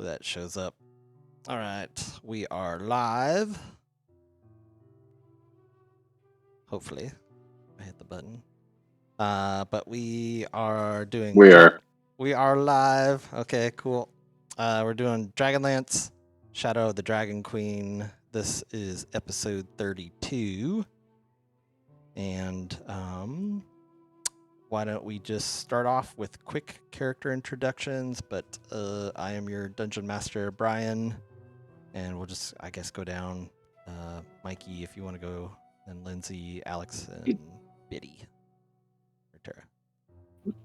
Hopefully that shows up. All right, we are live. Hopefully, I hit the button. But we are doing. We are live. Okay, cool. We're doing Dragonlance, Shadow of the Dragon Queen. This is episode 32. And why don't we just start off with quick character introductions? But I am your dungeon master, Brian, and we'll just, I guess, go down. Mikey, if you want to go, and Lindsay, Alex, and Biddy. Or Tara.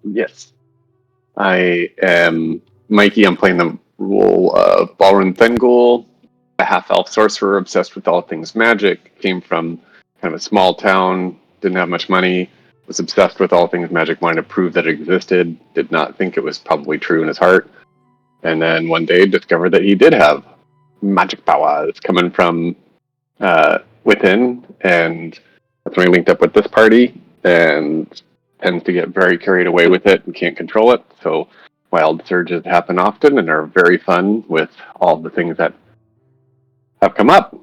Yes. I am Mikey. I'm playing the role of Balrin Thengul, a half-elf sorcerer obsessed with all things magic. Came from kind of a small town, didn't have much money, was obsessed with all things magic, wanted to prove that it existed, did not think it was probably true in his heart. And then one day discovered that he did have magic powers coming from within, and that's when he linked up with this party, and tends to get very carried away with it and can't control it. So wild surges happen often and are very fun with all the things that have come up.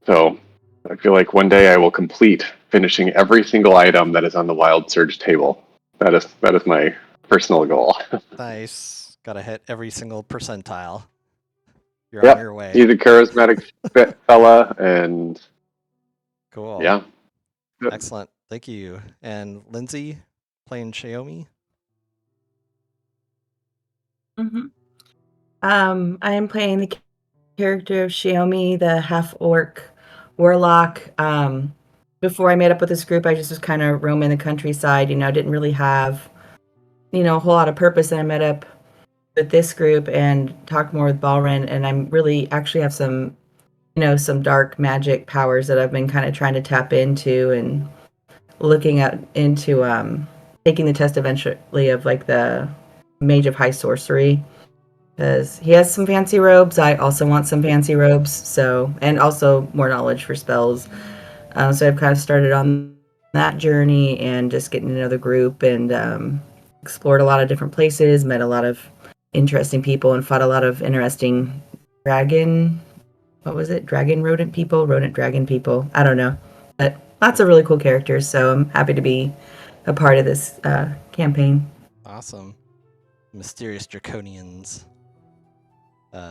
So I feel like one day I will complete finishing every single item that is on the wild surge table. That is my personal goal. Nice. Gotta hit every single percentile. You're Yep. on your way. He's a charismatic fella, and Cool. yeah. Excellent. Thank you. And Lindsay, playing Xiaomi. Mm-hmm. I am playing the character of Xiaomi, the half-orc warlock. Before I made up with this group, I just was kind of roaming the countryside, didn't really have, a whole lot of purpose. And I met up with this group and talked more with Balrin, and I'm really actually have some, some dark magic powers that I've been kind of trying to tap into and looking into taking the test eventually of like the Mage of High Sorcery. Because he has some fancy robes. I also want some fancy robes, and also more knowledge for spells. So I've kind of started on that journey and just getting to know the group and explored a lot of different places, met a lot of interesting people, and fought a lot of interesting dragon rodent people. I don't know. But lots of really cool characters, so I'm happy to be a part of this campaign. Awesome. Mysterious Draconians.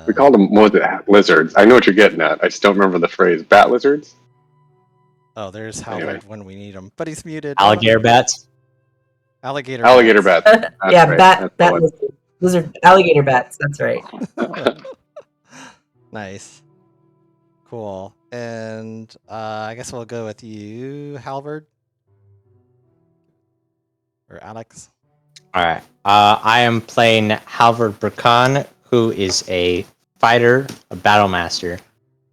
We called them, what was it, lizards. I know what you're getting at. I just don't remember the phrase. Bat lizards? Oh, there's Halvard when we need him. But he's muted. Alligator bats? Alligator bats. Yeah, right. bat lizard, alligator bats. That's right. Nice. Cool. And I guess we'll go with you, Halvard. Or Alex. All right. I am playing Halvard Brakan, who is a fighter, a battle master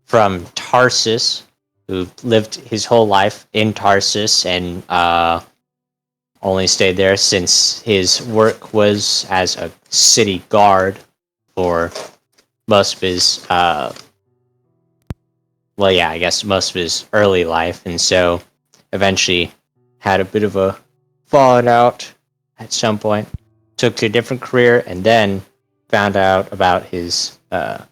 from Tarsus, who lived his whole life in Tarsus and only stayed there since his work was as a city guard for most of his, most of his early life. And so eventually had a bit of a fallout out at some point, took to a different career, and then found out about his the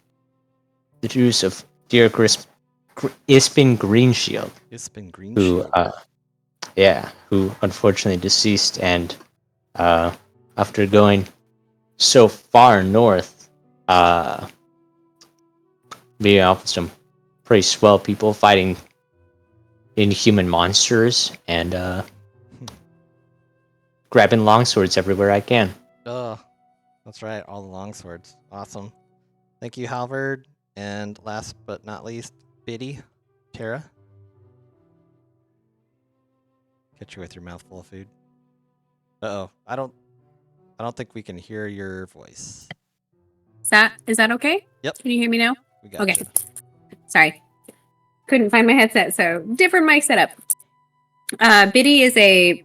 juice of dear Ispin Greenshield. Ispin Greenshield. Who unfortunately deceased, and after going so far north, being off with some pretty swell people fighting inhuman monsters and grabbing longswords everywhere I can. Oh, that's right. All the longswords. Awesome. Thank you, Halvard. And last but not least, Biddy, Tara. Catch you with your mouth full of food. Uh-oh. I don't think we can hear your voice. Is that okay? Yep. Can you hear me now? We got okay. you. Sorry. Couldn't find my headset, so different mic setup. Biddy is a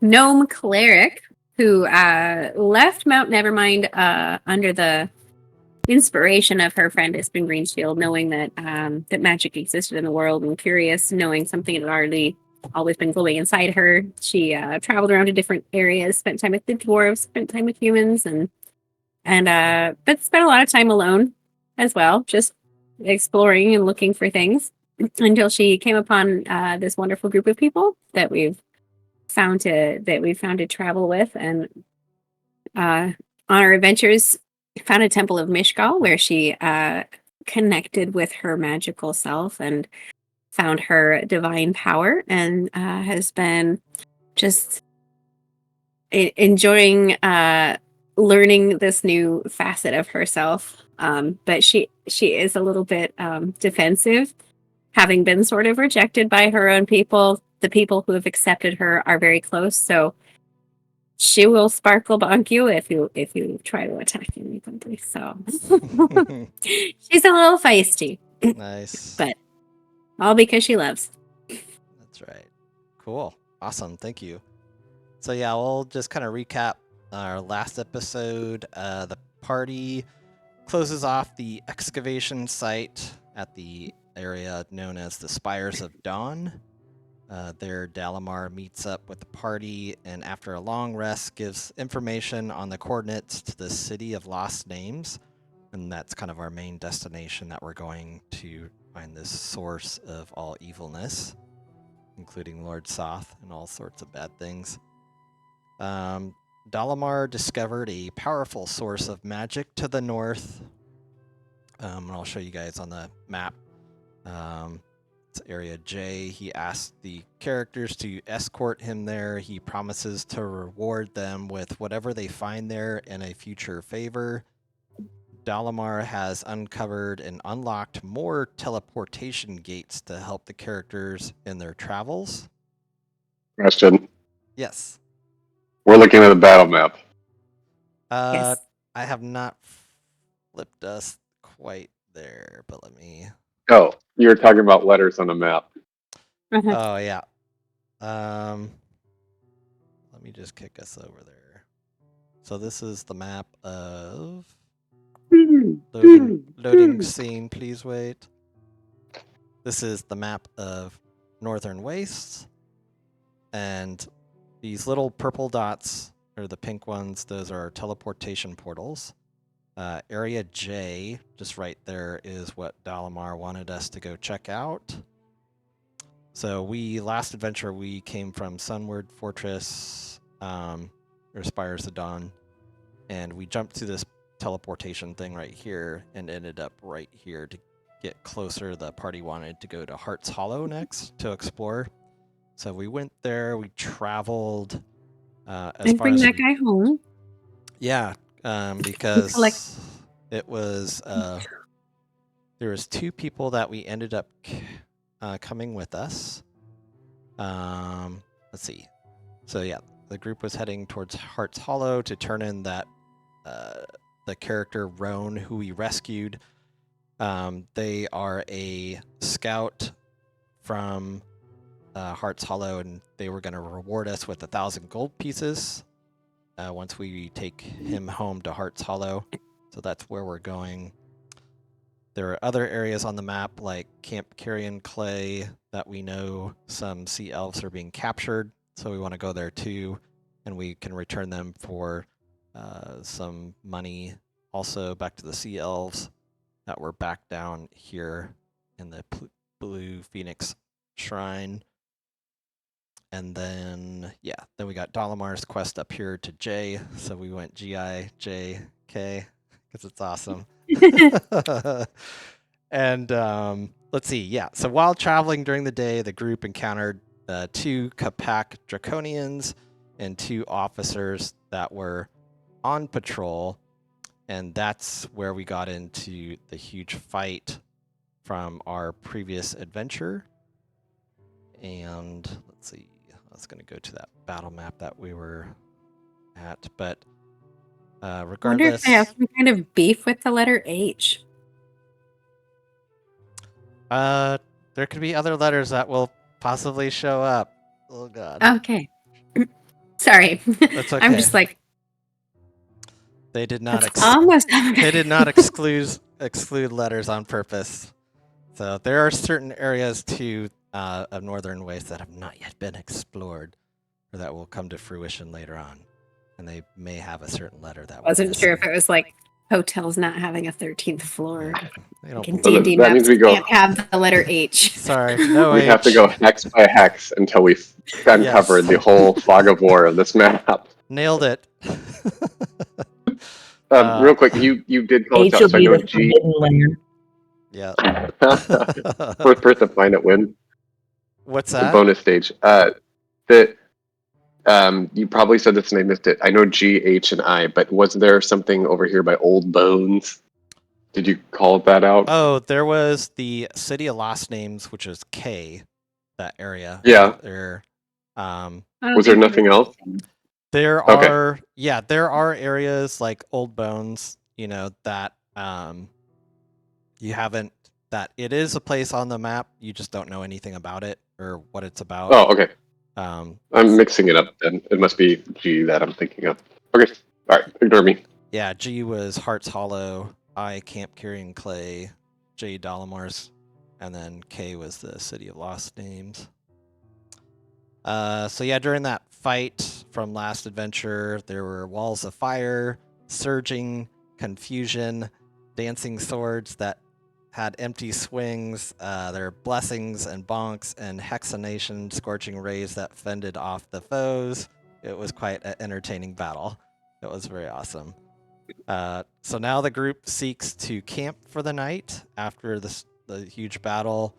gnome cleric who left Mount Nevermind under the inspiration of her friend Ispin Greenshield, knowing that that magic existed in the world, and curious, knowing something had always been glowing inside her. She traveled around to different areas, spent time with the dwarves, spent time with humans, but spent a lot of time alone. as well, just exploring and looking for things until she came upon this wonderful group of people that we've found to travel with, and on our adventures found a temple of Mishgal where she connected with her magical self and found her divine power, and has been just enjoying learning this new facet of herself. But she is a little bit defensive, having been sort of rejected by her own people. The people who have accepted her are very close, so she will sparkle bonk you if you try to attack anybody. So she's a little feisty, Nice. but all because she loves. That's right. Cool. Awesome. Thank you. So yeah, we'll just kind of recap our last episode. The party closes off the excavation site at the area known as the Spires of Dawn. There, Dalamar meets up with the party, and after a long rest, gives information on the coordinates to the City of Lost Names, and that's kind of our main destination that we're going to find this source of all evilness, including Lord Soth and all sorts of bad things. Dalamar discovered a powerful source of magic to the north. And I'll show you guys on the map. It's Area J. He asked the characters to escort him there. He promises to reward them with whatever they find there in a future favor. Dalamar has uncovered and unlocked more teleportation gates to help the characters in their travels. Question. Yes. We're looking at a battle map. Yes. I have not flipped us quite there, but let me... Oh, you're talking about letters on a map. Oh, yeah. Let me just kick us over there. So this is the map of... Loading scene, please wait. This is the map of Northern Wastes. And these little purple dots, or the pink ones, those are teleportation portals. Area J, just right there, is what Dalamar wanted us to go check out. So last adventure, we came from Sunward Fortress, or Spires of Dawn, and we jumped to this teleportation thing right here and ended up right here to get closer. The party wanted to go to Heart's Hollow next to explore. So we went there, we traveled And bring that guy home. Yeah, because it was there was 2 people that we ended up coming with us. Let's see. So yeah, the group was heading towards Heart's Hollow to turn in that the character Roan, who we rescued. They are a scout from Heart's Hollow, and they were going to reward us with 1,000 gold pieces once we take him home to Heart's Hollow. So that's where we're going. There are other areas on the map like Camp Carrion Clay that we know some sea elves are being captured, so we want to go there too, and we can return them for some money. Also back to the sea elves that were back down here in the Blue Phoenix Shrine. And then, yeah, then we got Dalamar's quest up here to J, so we went GI, J, K, because it's awesome. And let's see, yeah, so while traveling during the day, the group encountered 2 Capac Draconians and 2 officers that were on patrol, and that's where we got into the huge fight from our previous adventure. And let's see, I was going to go to that battle map that we were at, but regardless... I wonder if they have some kind of beef with the letter H. There could be other letters that will possibly show up. Oh, God. Okay. Sorry. That's okay. I'm just like... They did not They did not exclude letters on purpose. So there are certain areas too of Northern Waste that have not yet been explored, or that will come to fruition later on, and they may have a certain letter that wasn't sure if it was like hotels not having a 13th floor. They don't Like in believe D&D That maps, means we you go. can't have the letter H. Sorry, no We have to H. go hex by hex until we uncover Yes. the whole fog of war of this map. Nailed it. Real quick, you did call us H out, will so I be know the G. forbidden layer. Yeah. Fourth person find it win. What's The that? bonus stage. You probably said this and I missed it. I know G, H, and I, but was there something over here by Old Bones? Did you call that out? Oh, there was the City of Lost Names, which is K, that area. Yeah. There, Was there nothing else? there Okay. are, yeah, there are areas like Old Bones, that you haven't, that it is a place on the map. You just don't know anything about it or what it's about. Oh, okay. Um, I'm mixing it up then. It must be G that I'm thinking of. Okay. All right. Ignore me. Yeah, G was Hearts Hollow, I Camp Carrying Clay, J Dalamar's, and then K was the City of Lost Names. So yeah, during that fight from last adventure, there were walls of fire, surging, confusion, dancing swords that had empty swings, there were blessings and bonks, and hexination, scorching rays that fended off the foes. It was quite an entertaining battle. It was very awesome. So now the group seeks to camp for the night after the huge battle,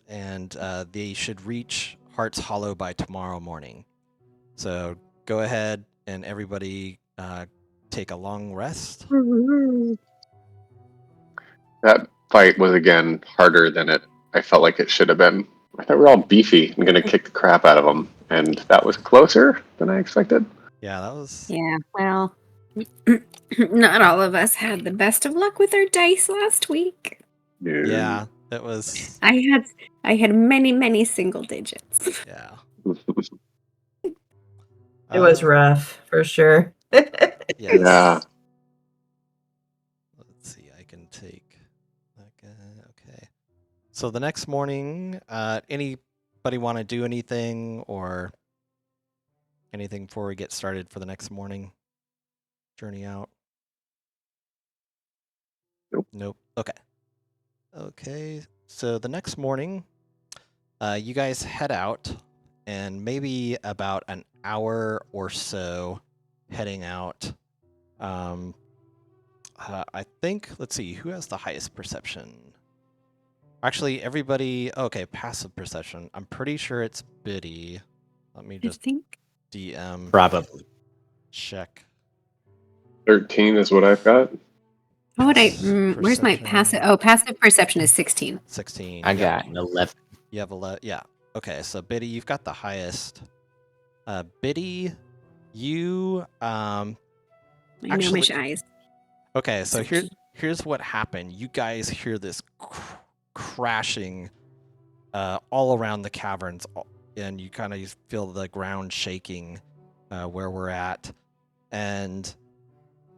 and they should reach Hearts Hollow by tomorrow morning. So go ahead and everybody take a long rest. That fight was again harder than I felt like it should have been. I thought we were all beefy and gonna kick the crap out of them, and that was closer than I expected. Yeah, that was. Yeah, well, not all of us had the best of luck with our dice last week. Yeah, it was. I had many single digits. Yeah. It was rough, for sure. Yes. Yeah. Let's see. I can take. Okay. So the next morning, anybody want to do anything or anything before we get started for the next morning journey out? Nope. Okay. So the next morning, you guys head out, and maybe about an hour or so heading out. I think, let's see, who has the highest perception? Actually, everybody, okay, passive perception. I'm pretty sure it's Biddy. Let me I just think. DM Probably. check. 13 is what I've got. Oh, where's my passive? Oh, passive perception is 16. 16. I got an 11. You have 11. Yeah. Okay, so Biddy, you've got the highest. Biddy, you I actually- know my eyes. Okay, so here's what happened. You guys hear this crashing all around the caverns, and you kind of feel the ground shaking where we're at, and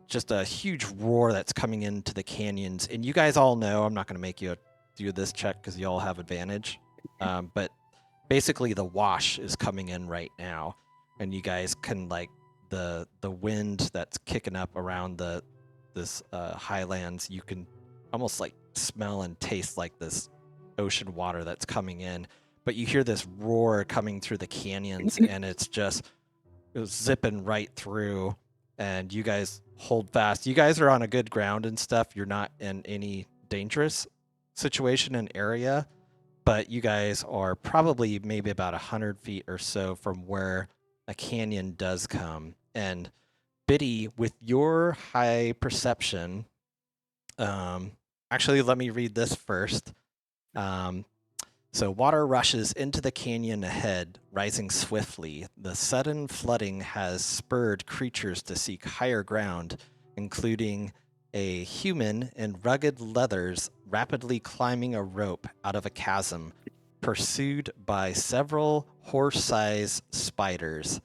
just a huge roar that's coming into the canyons. And you guys all know, I'm not going to make you do this check because you all have advantage, but basically the wash is coming in right now, and you guys can, like, the wind that's kicking up around this highlands, you can almost like smell and taste like this ocean water that's coming in, but you hear this roar coming through the canyons, and it's just zipping right through, and you guys hold fast. You guys are on a good ground and stuff. You're not in any dangerous situation and area, but you guys are probably maybe about 100 feet or so from where a canyon does come. And Biddy, with your high perception, actually, let me read this first. So water rushes into the canyon ahead, rising swiftly. The sudden flooding has spurred creatures to seek higher ground, including a human in rugged leathers rapidly climbing a rope out of a chasm, pursued by several horse-sized spiders.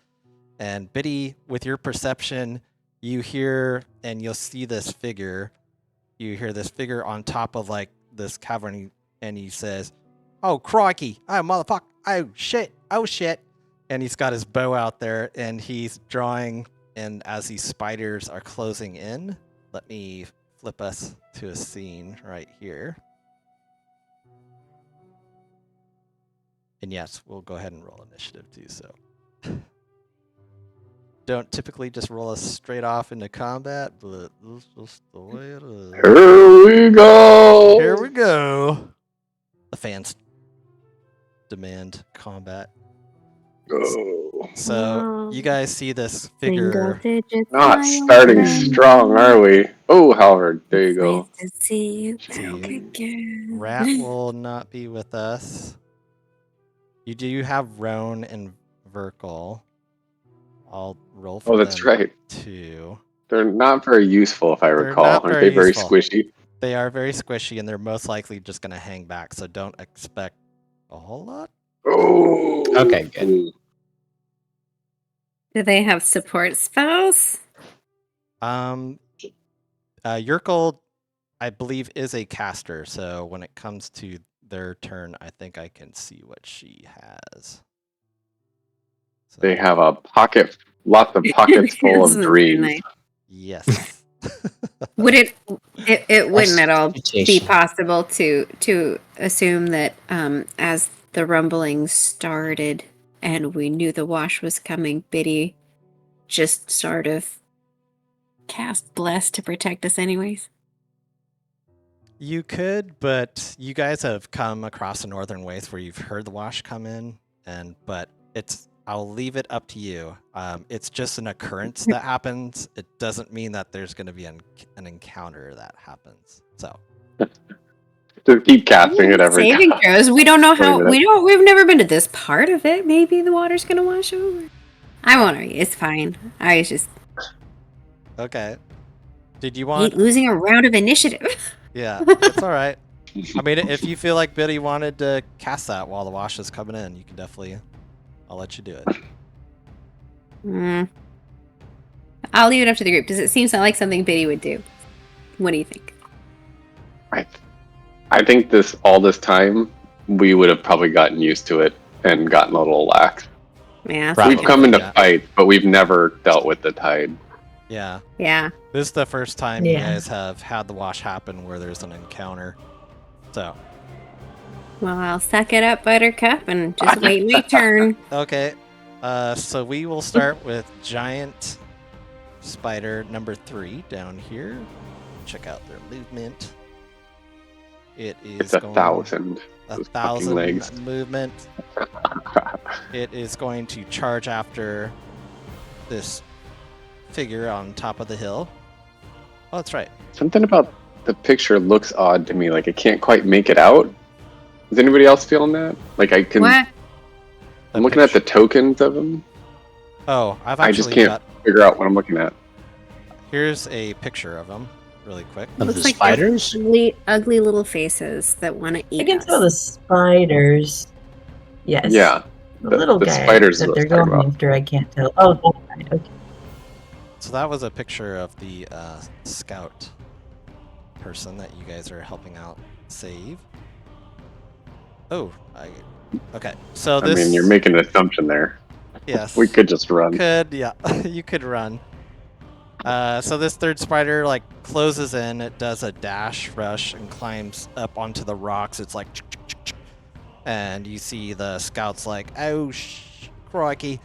And Biddy, with your perception, you hear and you'll see this figure. You hear this figure on top of like this cavern, and he says, "Oh, crikey! Oh, motherfucker! Oh, shit! Oh, shit!" And he's got his bow out there, and he's drawing. And as these spiders are closing in, let me flip us to a scene right here. And yes, we'll go ahead and roll initiative too, so. Don't typically just roll us straight off into combat, but this is just the way it is. Here we go. Here we go. The fans demand combat. Go. So you guys see this figure. Not starting strong, are we? Oh, Howard, there you go. To see you See, back again. Rat will not be with us. You do have Roan and Verkle. I'll roll for Oh, them that's right. too. They're not very useful, if I They're recall. not Aren't very they very useful. squishy? They are very squishy, and they're most likely just going to hang back, so don't expect a whole lot. Oh. Okay, good. Do they have support spells? Yerkel, I believe, is a caster, so when it comes to their turn, I think I can see what she has. So, They have a pocket, lots of pockets full of dreams. Nice. yes. Would it wouldn't at all be Reputation. possible to assume that as the rumblings started and we knew the wash was coming, Biddy just sort of cast bless to protect us anyways? You could, but you guys have come across the northern waste where you've heard the wash come in, but I'll leave it up to you. It's just an occurrence that happens. It doesn't mean that there's going to be an encounter that happens. So Just keep casting it every Saving time. throws. We don't know how. 20 minutes. We've never been to this part of it. Maybe the water's gonna wash over. I won't worry. It's fine. I was just okay. Did you hate want? losing a round of initiative. Yeah, it's all right. I mean, if you feel like Biddy wanted to cast that while the wash is coming in, you can definitely. I'll let you do it. I'll leave it up to the group. Does it seem like something Biddy would do? What do you think? I think all this time, we would have probably gotten used to it and gotten a little lax. Yeah. Probably. We've come into Yeah. fights, but we've never dealt with the tide. Yeah. Yeah. This is the first time you Yeah. guys have had the wash happen where there's an encounter. So, Well, I'll suck it up, Buttercup, and just wait my turn. okay. So we will start with giant spider number 3 down here. Check out their movement. It is It's 1,000. Those fucking 1,000 legs. movement. It is going to charge after this figure on top of the hill. Oh, that's right. Something about the picture looks odd to me. Like I can't quite make it out. Is anybody else feeling that? Like I can. What? I'm looking at the tokens of them. Oh, I've I just actually can't figure out what I'm looking at. Here's a picture of them, really quick. Of Looks the like they're spiders? ugly little faces that want to eat I can us. tell the spiders. Yes. Yeah. The little the guy spiders is that what I they're was talking going about. after, I can't tell. Oh, that's right. Okay. So that was a picture of the scout person that you guys are helping out save. Oh, okay. So I this. mean, you're making an assumption there. Yes. We could just run. Yeah, you could run. So this third spider closes in. It does a dash rush and climbs up onto the rocks. It's like, and you see the scouts like, oh, crikey.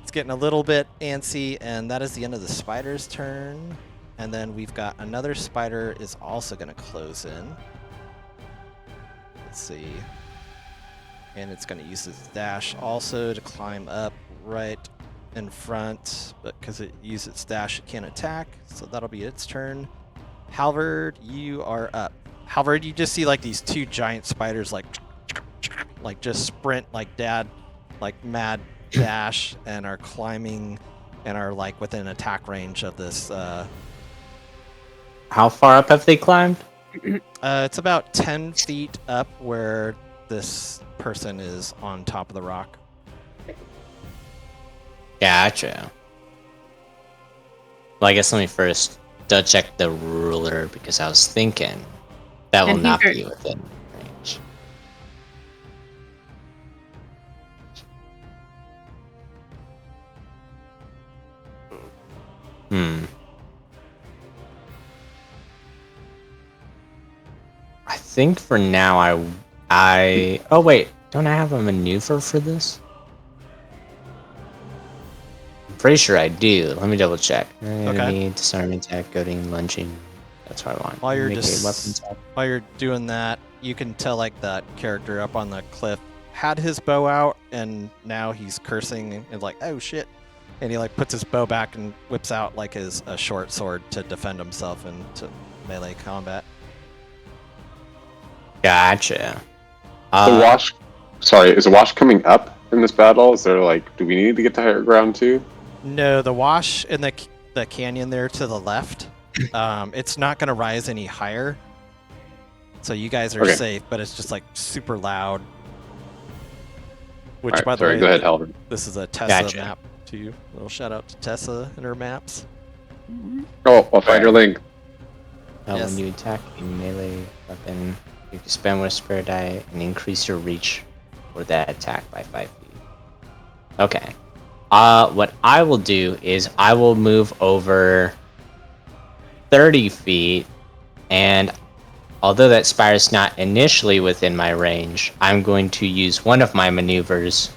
It's getting a little bit antsy, and that is the end of the spider's turn. And then we've got another spider is also going to close in. Let's see. And it's going to use its dash also to climb up right in front, but because it used its dash, it can't attack, so that'll be its turn. Halvard, you are up. Halvard, you just see these 2 giant spiders just sprint mad dash and are climbing and are within attack range of this. How far up have they climbed? It's about 10 feet up where this person is on top of the rock. Gotcha. Well, I guess let me first check the ruler because I was thinking that will And not here- be within range. think for now I oh wait, don't I have a maneuver for this? I'm pretty sure I do. Let me double check. Enemy, disarming attack, goading, lunging. That's what I want. While you're Make a weapon just attack. while you're doing that, you can tell like that character up on the cliff had his bow out, and now he's cursing and like, oh shit, and he like puts his bow back and whips out like a short sword to defend himself into melee combat. Gotcha. The wash. Sorry, is the wash coming up in this battle? Is there like, do we need to get to higher ground too? No, the wash in the canyon there to the left, it's not going to rise any higher. So you guys are safe, but it's just like super loud. Which, by the way, go ahead, Halvard. This is a Tessa Gotcha. map too. A little shout out to Tessa and her maps. Oh, a fighter link. Yes. When you attack a melee weapon, you can spend one spare die and increase your reach for that attack by 5 feet. Okay. What I will do is I will move over 30 feet, and although that spire's not initially within my range, I'm going to use one of my maneuvers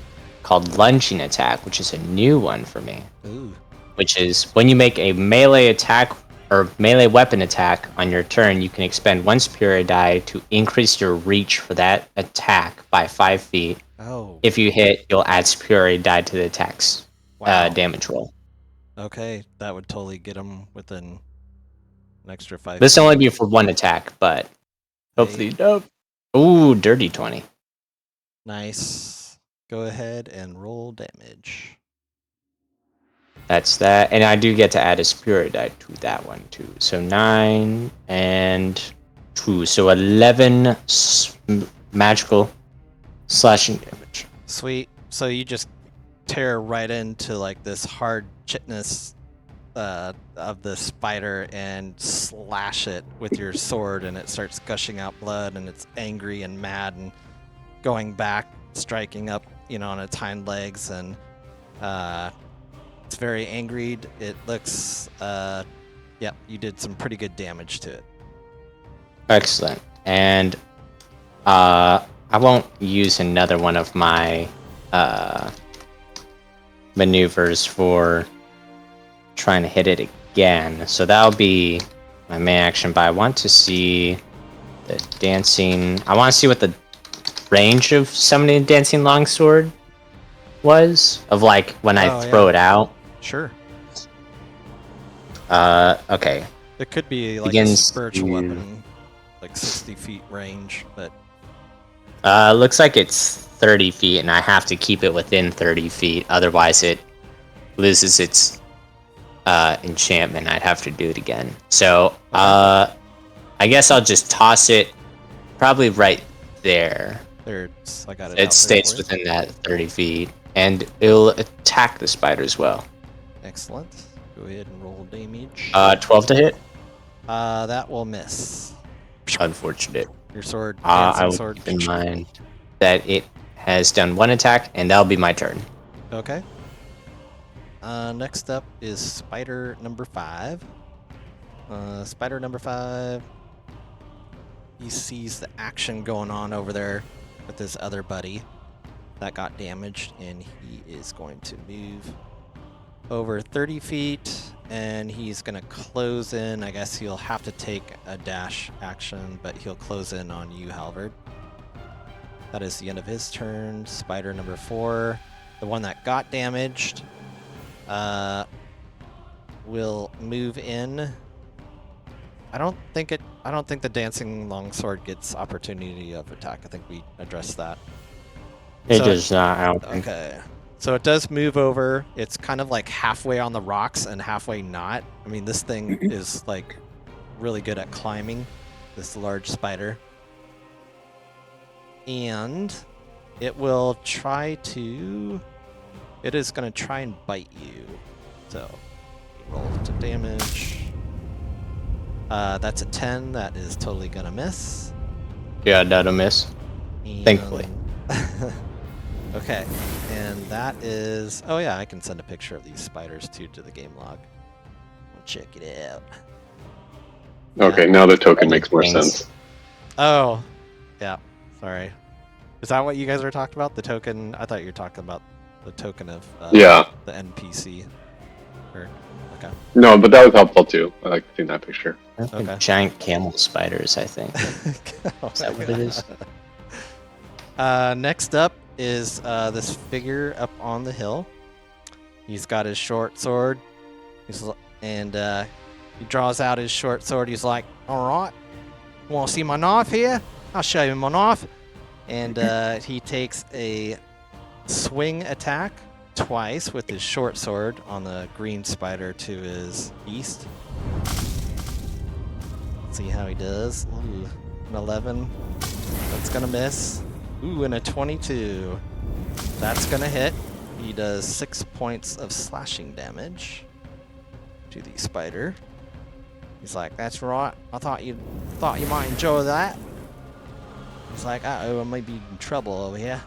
called lunging attack, which is a new one for me. Ooh. Which is when you make a melee attack or melee weapon attack on your turn, you can expend one superior die to increase your reach for that attack by 5 feet. Oh. If you hit, you'll add superior die to the attack's Wow. damage roll. Okay, that would totally get him within an extra 5. This will only be for one attack, but hopefully, nope. Ooh, dirty 20. Nice. Go ahead and roll damage. That's that, and I do get to add a superior die to that one too. So 9 and 2, so 11 magical slashing damage. Sweet. So you just tear right into like this hard chitness of the spider and slash it with your sword, and it starts gushing out blood, and it's angry and mad and going back, striking up, on its hind legs, and it's very angry. It looks, you did some pretty good damage to it. Excellent. And I won't use another one of my maneuvers for trying to hit it again. So that'll be my main action, but I want to see the dancing. I want to see what the range of summoning a dancing longsword was, of like when I throw it out. Sure. Okay. It could be like a spiritual weapon, like 60 feet range, but looks like it's 30 feet, and I have to keep it within 30 feet. Otherwise, it loses its enchantment. I'd have to do it again. So, I guess I'll just toss it probably right there. I got it. It stays within that 30 feet, and it'll attack the spider as well. Excellent. Go ahead and roll damage. 12 to hit. That will miss. Unfortunate. Your sword. I will sword. keep in mind that it has done one attack, and that'll be my turn. Okay. Next up is spider number 5. Spider number 5. He sees the action going on over there with his other buddy that got damaged, and he is going to move over 30 feet, and he's going to close in. I guess he'll have to take a dash action, but he'll close in on you, Halvard. That is the end of his turn. Spider number 4, the one that got damaged, will move in. I don't think the dancing longsword gets opportunity of attack. I think we addressed that. It does not. I don't think. Okay. So it does move over. It's kind of like halfway on the rocks and halfway not. I mean, this thing is like really good at climbing, this large spider. And it will try to... It is going to try and bite you. So, roll to damage. That's a 10. That is totally going to miss. Yeah, that'll miss. And... Thankfully. Okay, and that is... Oh yeah, I can send a picture of these spiders too to the game log. Check it out. Okay, now the token makes more sense. Oh, Yeah, sorry. Is that what you guys were talking about? The token? I thought you were talking about the token of Yeah. the NPC. Okay. No, but that was helpful too. I like seeing that picture. Okay. Giant camel spiders, I think. Is that what it is? Next up is this figure up on the hill. He's got his short sword. And he draws out his short sword. He's like, all right, want to see my knife here? I'll show you my knife. And he takes a swing attack twice with his short sword on the green spider to his east. Let's see how he does. Ooh, an 11. That's going to miss. Ooh, and a 22. That's going to hit. He does 6 points of slashing damage to the spider. He's like, that's right. I thought you might enjoy that. He's like, uh-oh, I might be in trouble over here.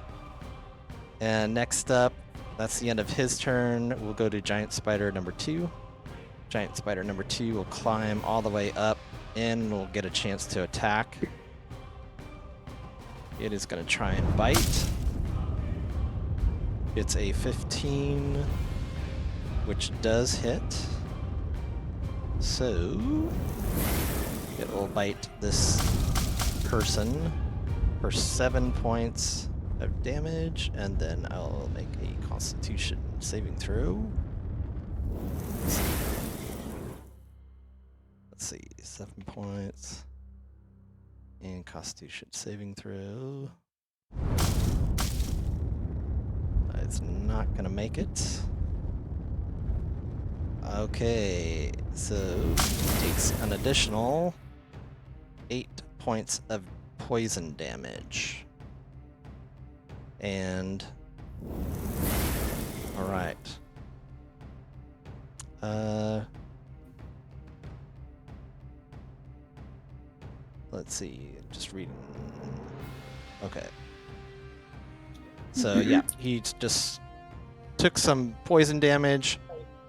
And next up, that's the end of his turn. We'll go to Giant Spider number 2. Giant Spider number 2 will climb all the way up and will get a chance to attack. It is going to try and bite. It's a 15, which does hit. So, it will bite this person for 7 points of damage, and then I'll make a Constitution saving throw. Let's see, 7 points. And Constitution saving throw. It's not gonna make it. Okay, so it takes an additional 8 points of poison damage. And all right. Let's see. Just reading. Okay. So yeah, he just took some poison damage.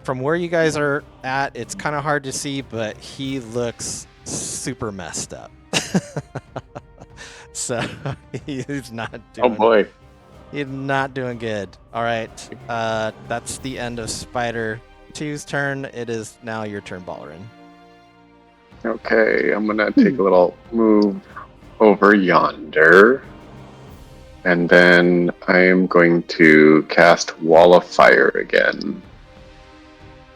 From where you guys are at, it's kind of hard to see, but he looks super messed up. So he's not doing. Oh boy. He's not doing good. All right. That's the end of Spider 2's turn. It is now your turn, Ballerin. Okay, I'm gonna take a little move over yonder. And then I am going to cast Wall of Fire again.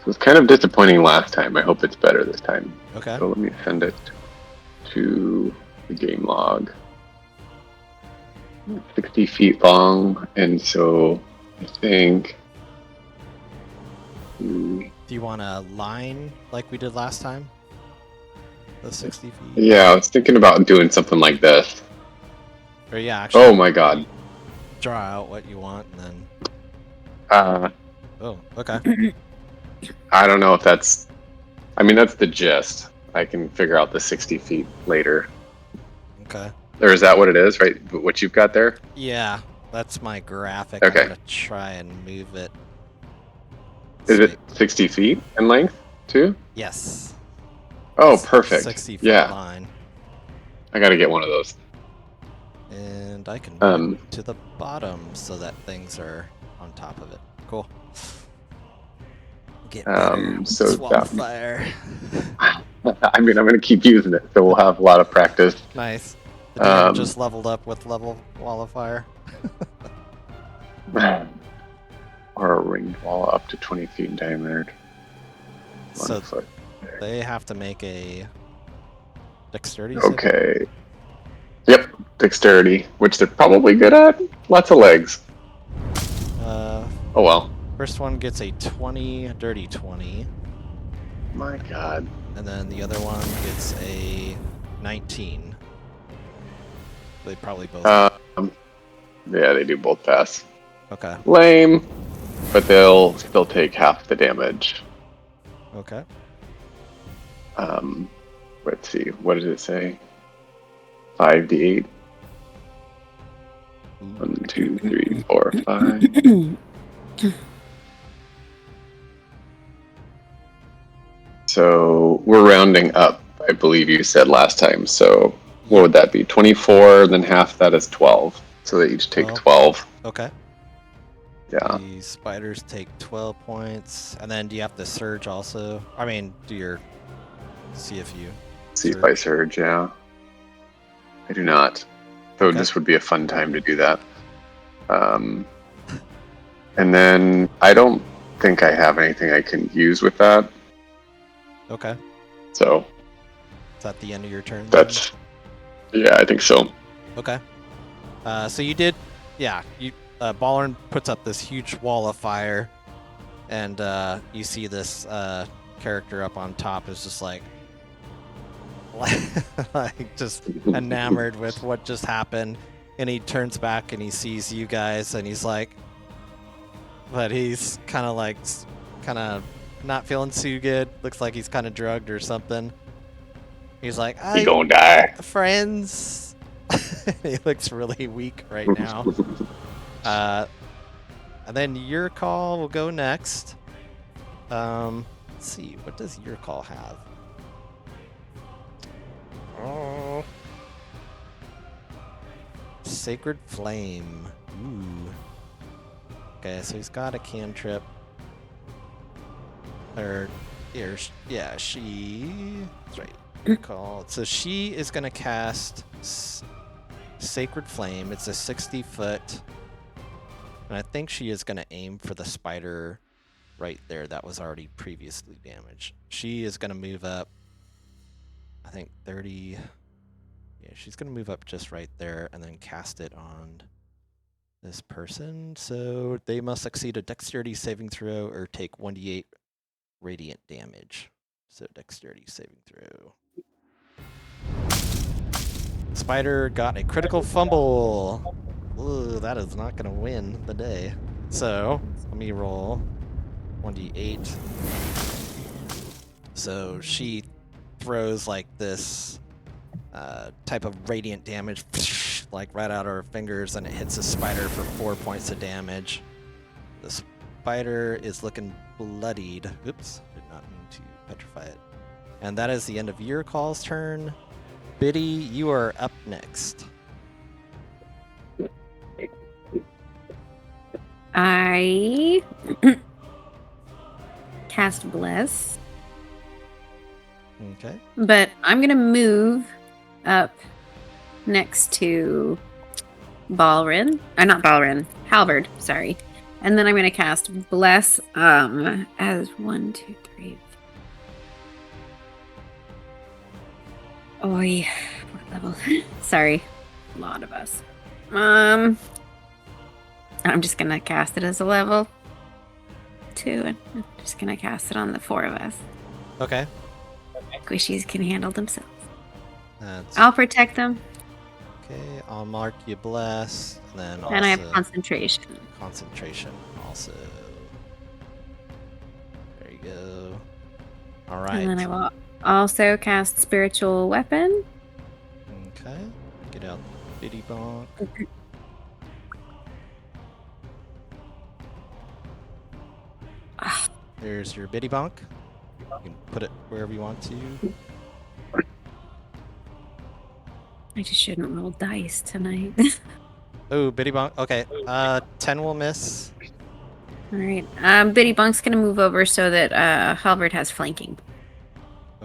It was kind of disappointing last time. I hope it's better this time. Okay. So let me send it to the game log. 60 feet long, and so I think... Do you want a line like we did last time? The 60 feet? Yeah, I was thinking about doing something like this. Or yeah, actually. Oh my god. Draw out what you want, and then... Oh, okay. I don't know if that's... I mean, that's the gist. I can figure out the 60 feet later. Okay. Or is that what it is, right? What you've got there? Yeah, that's my graphic. Okay. I'm gonna try and move it. Is it 60 feet in length, too? Yes. Oh, perfect. 60 foot Yeah. line. I gotta get one of those. And I can move to the bottom so that things are on top of it. Cool. Get better. so Swamp that- fire. I mean, I'm gonna keep using it, so we'll have a lot of practice. Nice. The DM just leveled up with level Wall of Fire. Or a ringed wall up to 20 feet in diameter. So 1 foot. they have to make a dexterity save? Okay. Yep, dexterity, which they're probably good at. Lots of legs. Oh well. First one gets a 20, dirty 20. My god. And then the other one gets a 19. They probably both. Yeah, they do both pass. Okay. Lame, but they'll still take half the damage. Okay. Let's see. What did it say? 5d8. 1, 2, 3, 4, 5. So we're rounding up, I believe you said last time. So What would that be? 24, then half that is 12. So they each take 12. Okay. Yeah. The spiders take 12 points. And then do you have to surge also? I mean, do your CFU. See if I surge, yeah. I do not. So Okay. this would be a fun time to do that. And then I don't think I have anything I can use with that. Okay. So Is that the end of your turn? that's, yeah, I think so. Okay. So you did, yeah. You Ballern puts up this huge wall of fire, and you see this character up on top is just like just enamored with what just happened, and he turns back and he sees you guys, and he's like, but he's kind of not feeling too good. Looks like he's kind of drugged or something. He's like, He gonna die. friends. He looks really weak right now. And then your call will go next. Let's see, what does your call have? Oh, Sacred Flame. Ooh. Okay, so he's got a cantrip. Or here, yeah, she. That's right. Call. So she is gonna cast Sacred Flame. It's a 60-foot, and I think she is gonna aim for the spider right there that was already previously damaged. She is gonna move up. I think 30. Yeah, she's gonna move up just right there and then cast it on this person. So they must succeed a dexterity saving throw or take 1d8 radiant damage. So dexterity saving throw. Spider got a critical fumble. Ooh, that is not gonna win the day. So let me roll 1d8. So she throws like this type of radiant damage like right out of her fingers, and it hits the spider for 4 points of damage. The spider is looking bloodied. Oops, did not mean to petrify it. And that is the end of your call's turn. Biddy, you are up next. I cast Bless. Okay. But I'm going to move up next to Balrin. Not Balrin. Halvard, sorry. And then I'm going to cast Bless as 1, 2, 3. Oh, yeah. What level? Sorry. A lot of us. I'm just going to cast it as a level 2. And I'm just going to cast it on the 4 of us. Okay. Squishies can handle themselves. That's I'll protect them. okay. I'll mark you bless. And then also And I have concentration. concentration also. There you go. All right. And then I will also cast Spiritual Weapon. Okay. Get out Biddy Bonk. There's your Biddy Bonk. You can put it wherever you want to. I just shouldn't roll dice tonight. Oh, Biddy Bonk. Okay. 10 will miss. Alright. Biddy Bonk's gonna move over so that Halvard has flanking.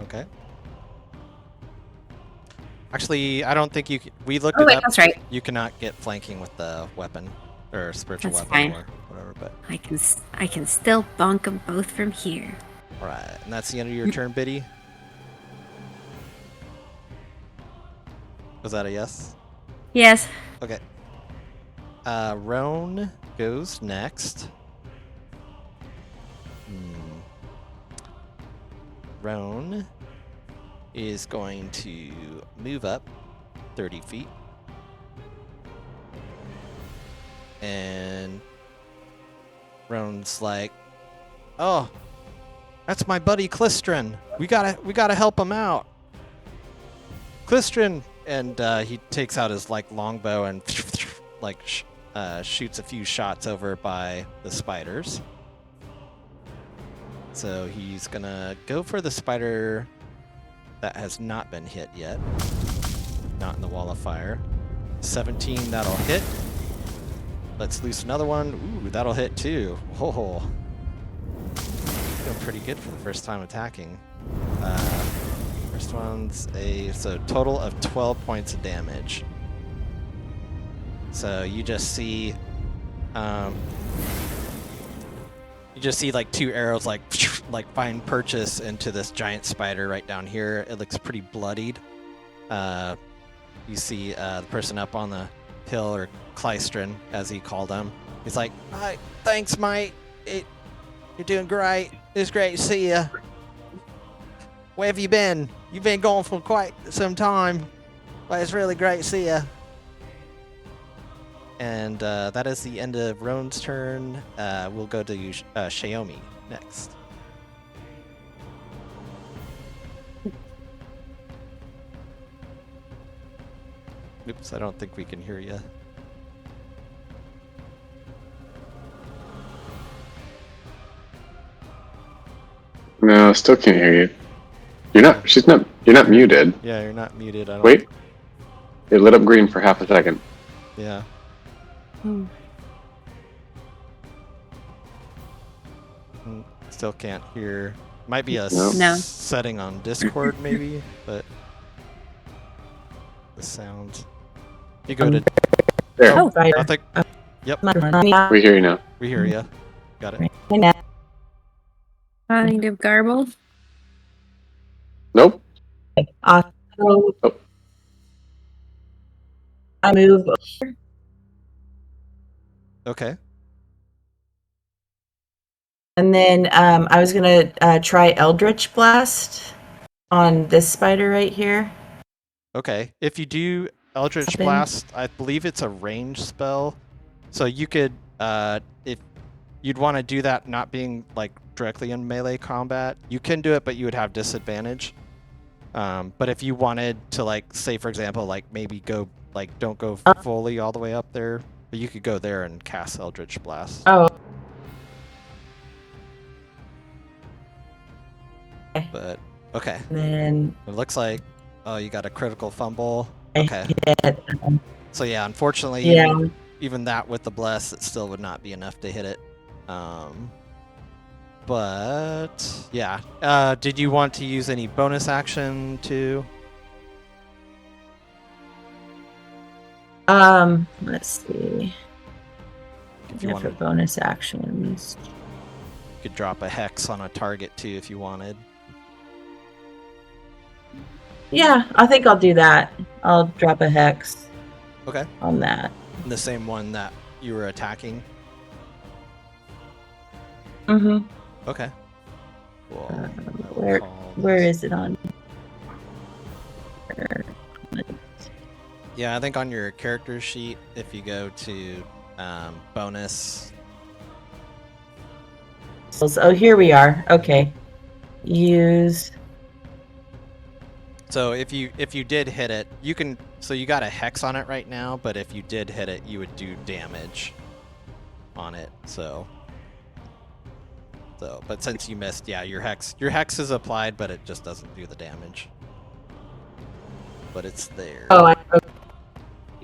Okay. Actually, I don't think you. We looked Oh, it wait, up. that's right. You cannot get flanking with the weapon or spiritual That's weapon fine. or whatever. But I can still bonk them both from here. all right, and that's the end of your turn, Biddy. Was that a yes? Yes. Okay. Roan goes next. Roan is going to move up 30 feet. And Roan's like, "Oh, that's my buddy Klistrin. We gotta help him out. Klistrin!" And he takes out his like longbow and like shoots a few shots over by the spiders. So he's gonna go for the spider that has not been hit yet. not in the wall of fire. 17, that'll hit. Let's loose another one. Ooh, that'll hit too. Oh, feeling pretty good for the first time attacking. First one's so total of 12 points of damage. So you just see, like 2 arrows like find purchase into this giant spider right down here. It looks pretty bloodied. You see the person up on the hill, or Klystron, as he called him. He's like, "Hi, thanks, mate. You're doing great. It's great to see you. Where have you been? You've been gone for quite some time, but it's really great to see you." And that is the end of Roan's turn. We'll go to Xiaomi next. Oops, I don't think we can hear you. No, still can't hear you. You're not muted. Yeah, you're not muted. I don't. Wait. It lit up green for half a second. Yeah. Still can't hear. Might be a No. setting on Discord, maybe, but the sound. You go to. There. Oh. I think. Yep, We hear you now. we hear you. Got it. Kind of garbled. Nope. I move. Okay. And then I was going to try Eldritch Blast on this spider right here. Okay. If you do Eldritch Something. Blast, I believe it's a range spell. So you could, if you'd want to do that not being like directly in melee combat, you can do it, but you would have disadvantage. But if you wanted to, like, say for example, like maybe go, like, don't go fully all the way up there, but you could go there and cast Eldritch Blast. Oh. But okay. And then It looks like, oh, you got a critical fumble. I Okay. hit. So yeah, unfortunately, Yeah. even that with the bless, it still would not be enough to hit it. But yeah, did you want to use any bonus action to? Let's see. If you Yeah, for wanted, bonus actions. you could drop a hex on a target too if you wanted. Yeah, I think I'll do that. I'll drop a hex Okay. on that. The same one that you were attacking. Mm-hmm. Okay. Cool. I will Where call where this- is it on? Yeah, I think on your character sheet, if you go to bonus. Oh, here we are. Okay. Use. So if you did hit it, you can. So you got a hex on it right now, but if you did hit it, you would do damage on it. So, but since you missed, yeah, your hex is applied, but it just doesn't do the damage. But it's there. Oh,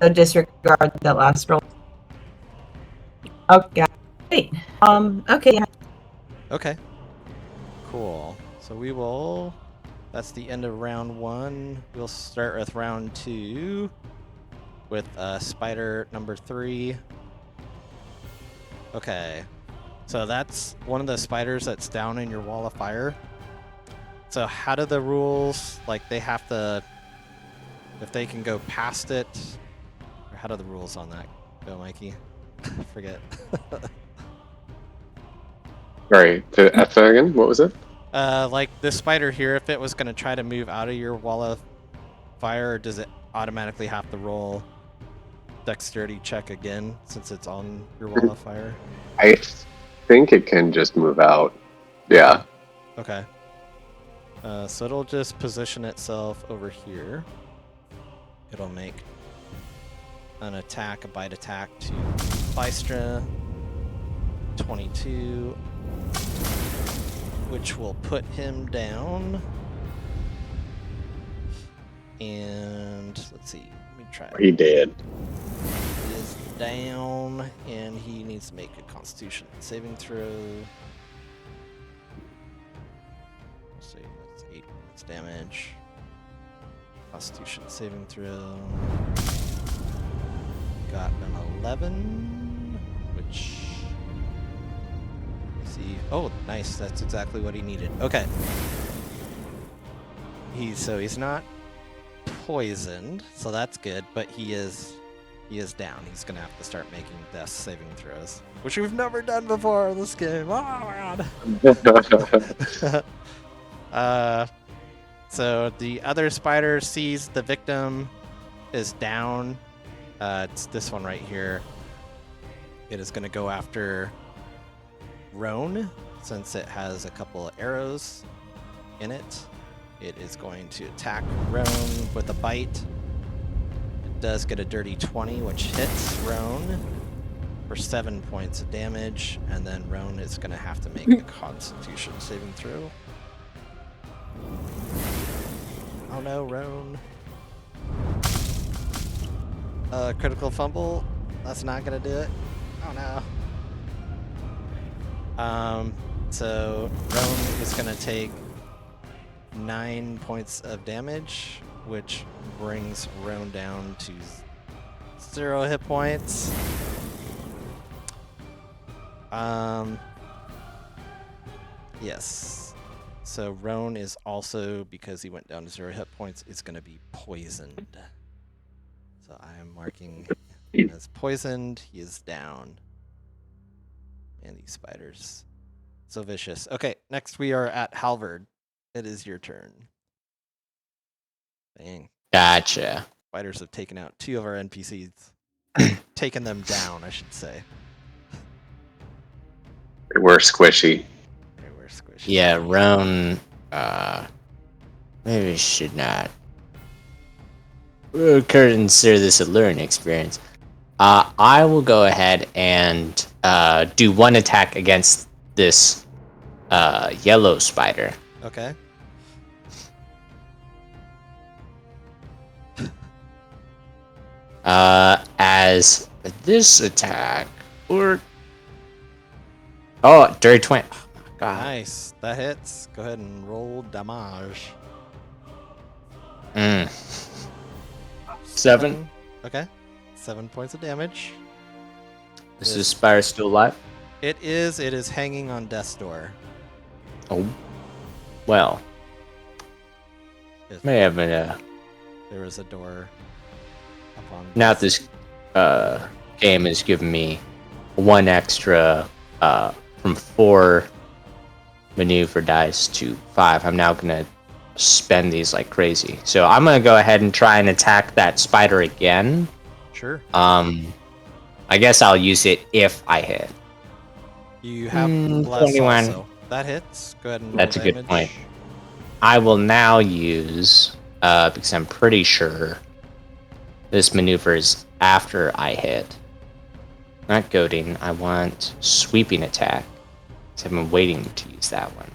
I disregard that last roll. Okay. Wait. Okay. Yeah. Okay. Cool. So we will. That's the end of round 1. We'll start with round 2 with spider number 3. Okay. So that's one of the spiders that's down in your wall of fire. So how do the rules, like, they have to, if they can go past it, or how do the rules on that go, Mikey? I forget. Sorry, to ask that again? What was it? Like this spider here, if it was going to try to move out of your wall of fire, does it automatically have to roll dexterity check again since it's on your wall of fire? I think it can just move out. Yeah. Okay. So it'll just position itself over here. It'll make an attack, a bite attack to Lystra. 22. Which will put him down. And let's see. Let me try. He did. He is down, and he needs to make a Constitution saving throw. Let's see. That's 8 points damage. Constitution saving throw. Got an 11, which. Let's see. Oh, nice. That's exactly what he needed. Okay. He's not poisoned, so that's good. But he is down. He's gonna have to start making death saving throws, which we've never done before in this game. Oh my god. So the other spider sees the victim is down. It's this one right here. It is going to go after Roan, since it has a couple of arrows in it. It is going to attack Roan with a bite. It does get a dirty 20, which hits Roan for 7 points of damage, and then Roan is going to have to make a Constitution saving throw. Oh no, Roan. Critical fumble. That's not gonna do it. Oh no. So Roan is gonna take 9 points of damage, which brings Roan down to 0 hit points. Yes. So Roan is also, because he went down to 0 hit points, is going to be poisoned. So I am marking him as poisoned. He is down. And these spiders. So vicious. Okay, next we are at Halvard. It is your turn. Dang. Gotcha. Spiders have taken out 2 of our NPCs. Taken them down, I should say. We're squishy. They were squishy. Yeah, Roan, maybe should not consider this a learning experience. I will go ahead and do 1 attack against this yellow spider. Okay. As this attack, or dirty 20. Oh my god. Nice. That hits. Go ahead and roll damage. 7. Okay. 7 points of damage. Is this spider still alive? It is hanging on death's door. Oh. Well, If may have been there is a door upon now this game has given me 1 extra from 4 maneuver dice to 5. I'm now gonna spend these like crazy. So I'm gonna go ahead and try and attack that spider again. Sure. I guess I'll use it if I hit. You have plus 21. also. That hits. Go ahead and roll That's a damage. good point. I will now use because I'm pretty sure this maneuver is after I hit. Not goading. I want sweeping attack. So I've been waiting to use that one.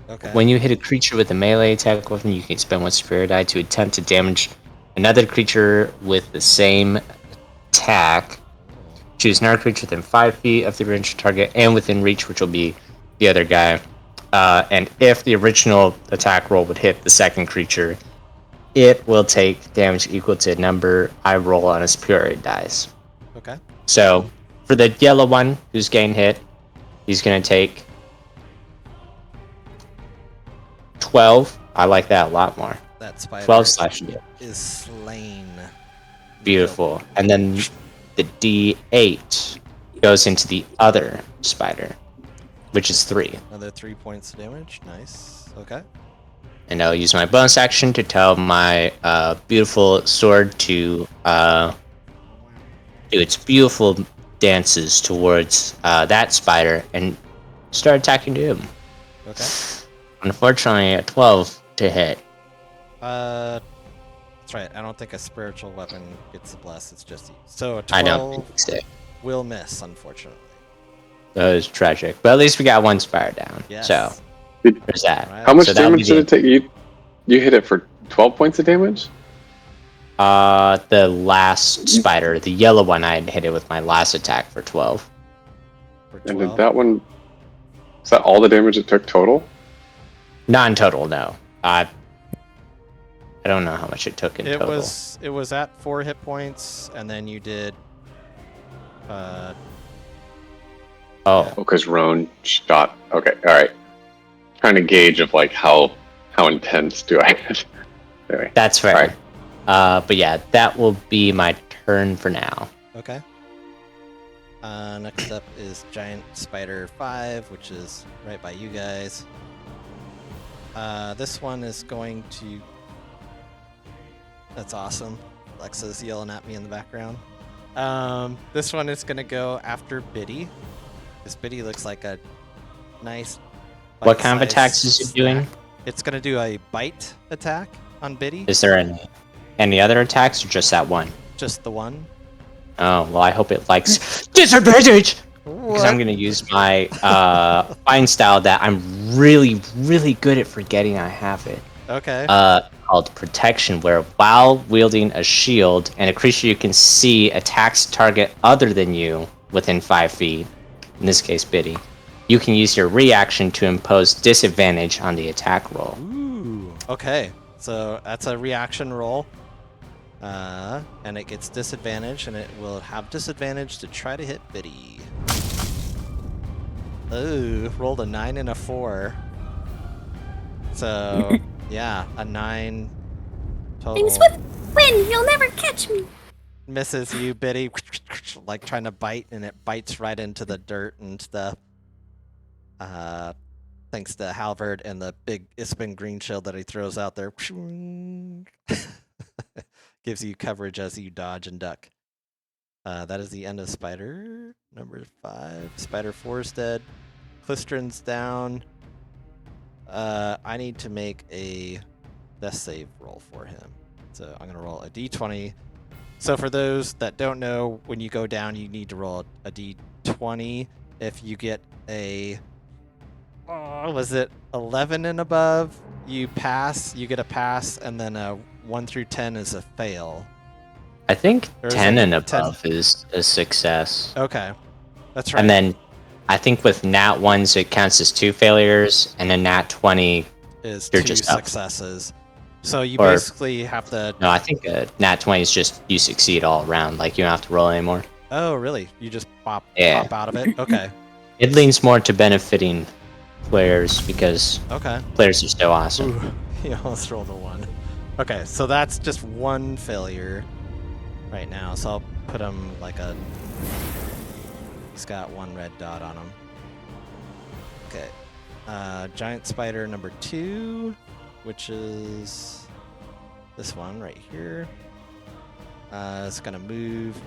Okay. When you hit a creature with a melee attack weapon, you can spend 1 superior die to attempt to damage another creature with the same attack. Choose another creature within 5 feet of the original target and within reach, which will be the other guy. And if the original attack roll would hit the second creature, it will take damage equal to a number I roll on a superior dice. Okay. So for the yellow one who's getting hit, he's going to take 12. I like that a lot more. That spider 12 slash yeah. is slain. Beautiful. And then the D8 goes into the other spider, which is 3. Another 3 points of damage. Nice. Okay. And I'll use my bonus action to tell my beautiful sword to do its beautiful dances towards that spider and start attacking to him. Okay. Unfortunately, a 12 to hit. That's right. I don't think a spiritual weapon gets a bless. It's just you. So a 12 I don't think so. will miss, unfortunately. That was tragic. But at least we got 1 spider down. Yes. So there's that. Right. How much So that'll damage be did it take? You hit it for 12 points of damage? The last spider, the yellow one, I had hit it with my last attack for 12. For And 12. did that one... Is that all the damage it took total? Non-total, no. I don't know how much it took in It total. was at 4 hit points, and then you did. Oh, Because Roan shot... Okay, alright. Trying to gauge of like how intense do I... Anyway. that's fair. Alright. But yeah, that will be my turn for now. Okay. Next up is Giant Spider 5, which is right by you guys. This one is going to... That's awesome. Alexa's yelling at me in the background. This one is going to go after Biddy. This Biddy looks like a nice... What kind of bite-sized attacks is it doing? snack. It's going to do a bite attack on Biddy. Is there any other attacks or just that one? Just the one. Oh, well, I hope it likes disadvantage! Because I'm going to use my fine style that I'm really, really good at forgetting I have it. Okay. Called Protection, where while wielding a shield and a creature you can see attacks a target other than you within 5 feet, in this case Biddy, you can use your reaction to impose disadvantage on the attack roll. Ooh. Okay. So that's a reaction roll. And it gets disadvantage, and it will have disadvantage to try to hit Biddy. Ooh, rolled a 9 and a 4. So, yeah, a 9 total. I'm Swift Wind, you'll never catch me. Misses you, Biddy, like trying to bite, and it bites right into the dirt and stuff. Thanks to Halvard and the big Ispin green shield that he throws out there. Gives you coverage as you dodge and duck. That is the end of Spider number 5. Spider 4 is dead. Clistrin's down. I need to make a death save roll for him. So I'm going to roll a d20. So for those that don't know, when you go down, you need to roll a d20. If you get a... was it 11 and above? You pass, you get a pass, and then a 1 through 10 is a fail. I think Or is 10 it and 10? above is a success. Okay, that's right. And then I think with nat 1s it counts as 2 failures, and a nat 20 is you're 2 just up. successes. So you Or- basically have to... No, I think a nat 20 is just you succeed all around, like you don't have to roll anymore. Oh, really? You just pop Yeah. out of it? Okay. It leans more to benefiting players because Okay. players are so awesome. Ooh, you almost rolled a 1. Okay, so that's just 1 failure right now. So I'll put him like a... He's got 1 red dot on him. Okay. Giant Spider number 2, which is this one right here. It's gonna move,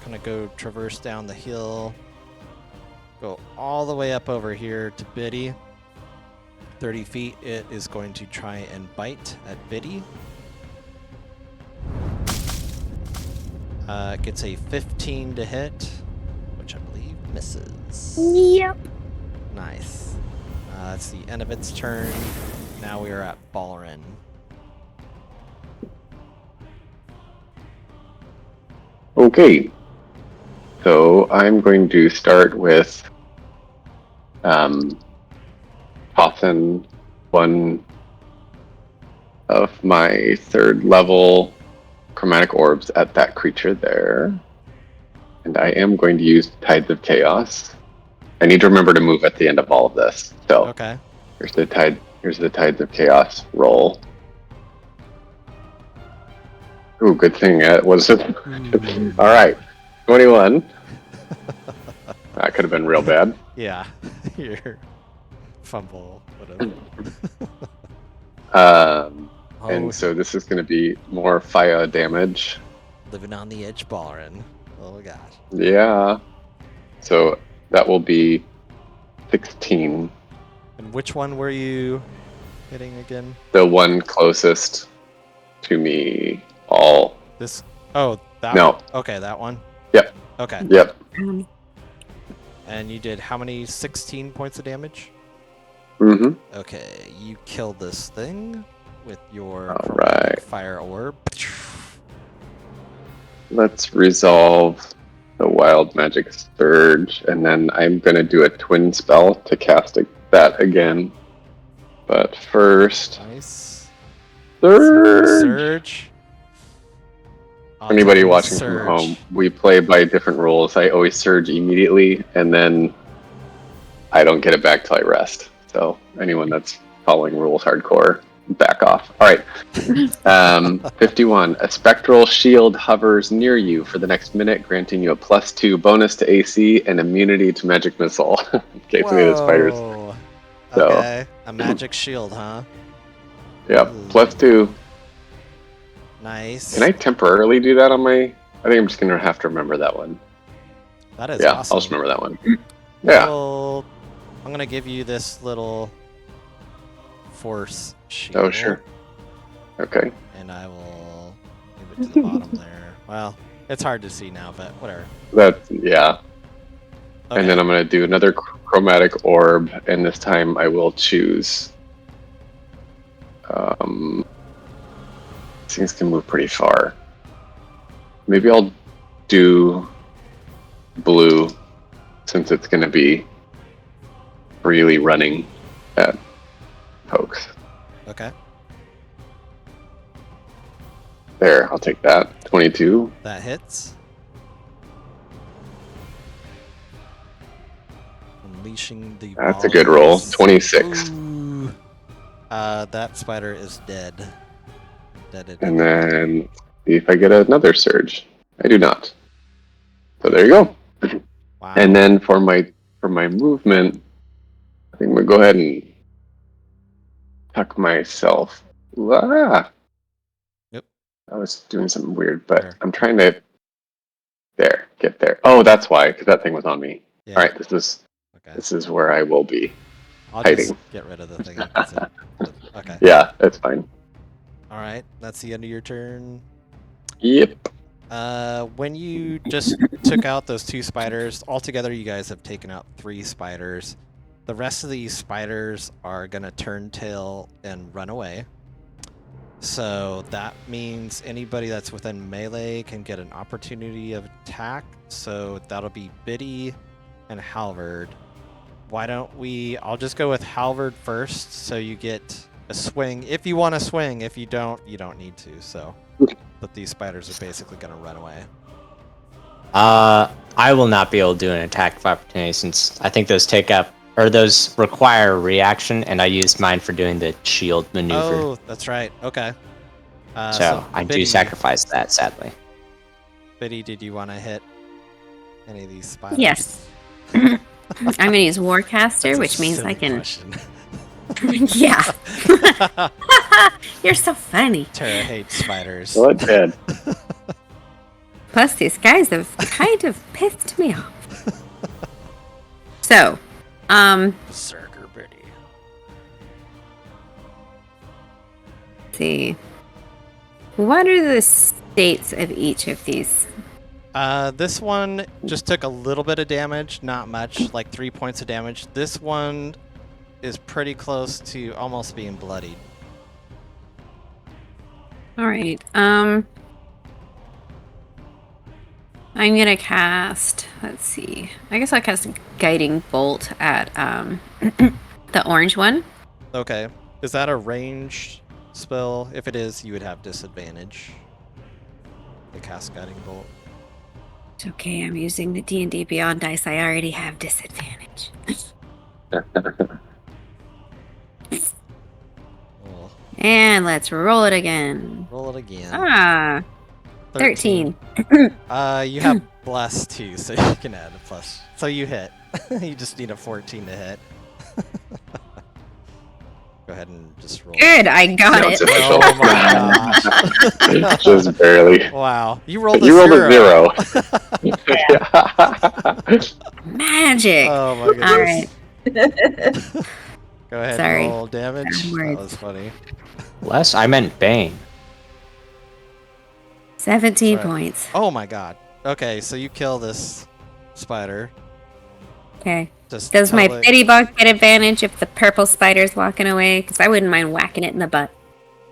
gonna go traverse down the hill, go all the way up over here to Biddy. 30 feet, it is going to try and bite at Biddy. It gets a 15 to hit, which I believe misses. Yep. Nice. That's the end of its turn. Now we are at Balrin. Okay. So I'm going to start with tossing one of my 3rd level chromatic orbs at that creature there. And I am going to use Tides of Chaos. I need to remember to move at the end of all of this. So Okay. here's the Tides of Chaos roll. Ooh, good thing it wasn't. All right, 21. That could have been real bad. Yeah. Your fumble would have. And so this is going to be more fire damage. Living on the edge, Balrin. Oh gosh. Yeah. So that will be 16. And which one were you hitting again? The one closest to me. All. This. Oh, that No. one? Okay, that one? Yep. Okay. Yep. And you did how many 16 points of damage? Mm-hmm. Okay, you killed this thing with your All chromatic right. fire orb. let's resolve the Wild Magic Surge, and then I'm going to do a twin spell to cast that again. But first, Nice. Surge! I'll Anybody totally watching from home, we play by different rules. I always surge immediately, and then I don't get it back till I rest. So anyone that's following rules hardcore, back off. All right. 51. A spectral shield hovers near you for the next minute, granting you a +2 bonus to AC and immunity to magic missile. In case any of the spiders. So, okay. A magic shield, huh? Yeah, +2. Nice. Can I temporarily do that on my... I think I'm just going to have to remember that one. That is yeah, awesome. I'll just remember that one. Yeah. I'm going to give you this little force shield. Oh, sure. Okay. And I will move it to the bottom there. Well, it's hard to see now, but whatever. Yeah. Okay. And then I'm going to do another chromatic orb, and this time I will choose... things can move pretty far. Maybe I'll do blue, since it's going to be really running at pokes. Okay. There, I'll take that. 22. That hits. Unleashing the That's a good roll. balls. 26. Ooh. That spider is dead. Dead. And then see if I get another surge. I do not. So there you go. Wow. And then for my movement, I think we'll go ahead and tuck myself. Ah! Yep. I was doing something weird, but There. I'm trying to get there. Oh, that's why, because that thing was on me. Yeah. All right, this is where I will be. I'll hiding. just get rid of the thing. That's it. Okay. Yeah, that's fine. All right. That's the end of your turn. Yep. When you just took out those 2 spiders, altogether you guys have taken out 3 spiders. The rest of these spiders are going to turn tail and run away. So that means anybody that's within melee can get an opportunity of attack. So that'll be Biddy and Halvard. Why don't I'll just go with Halvard first, so you get a swing. If you want to swing, if you don't need to. So, but these spiders are basically going to run away. I will not be able to do an attack of opportunity since I think those require a reaction, and I used mine for doing the shield maneuver. Oh, that's right. Okay. So I do sacrifice that, sadly. Biddy, did you want to hit any of these spiders? Yes. I'm going to use Warcaster, That's a which means silly I can... question. Yeah. You're so funny. Tara hates spiders. Well, it's dead. Plus, these guys have kind of pissed me off. So, Berserker Biddy. let's see. What are the states of each of these? This one just took a little bit of damage, not much, like 3 points of damage. This one is pretty close to almost being bloodied. All right. I'm gonna cast. Let's see. I guess I'll cast a guiding bolt at the orange one. Okay. Is that a ranged spell? If it is, you would have disadvantage. The cast guiding bolt. It's okay. I'm using the D&D Beyond dice. I already have disadvantage. Well, And let's roll it again. roll it again. Ah, 13. You have plus 2, so you can add a plus. So you hit. You just need a 14 to hit. Go ahead and just roll. Good, I got No, it. it's official. Oh my gosh. Just barely. Wow. You rolled a You rolled zero. a 0. Magic. Oh my goodness. All right. Go ahead Sorry. and roll damage. That Words. was funny. Less? I meant Bane. 17 Sorry. points. Oh my god. Okay, so you kill this spider. Okay. Just Does my totally- pity bug get advantage if the purple spider's walking away? Because I wouldn't mind whacking it in the butt.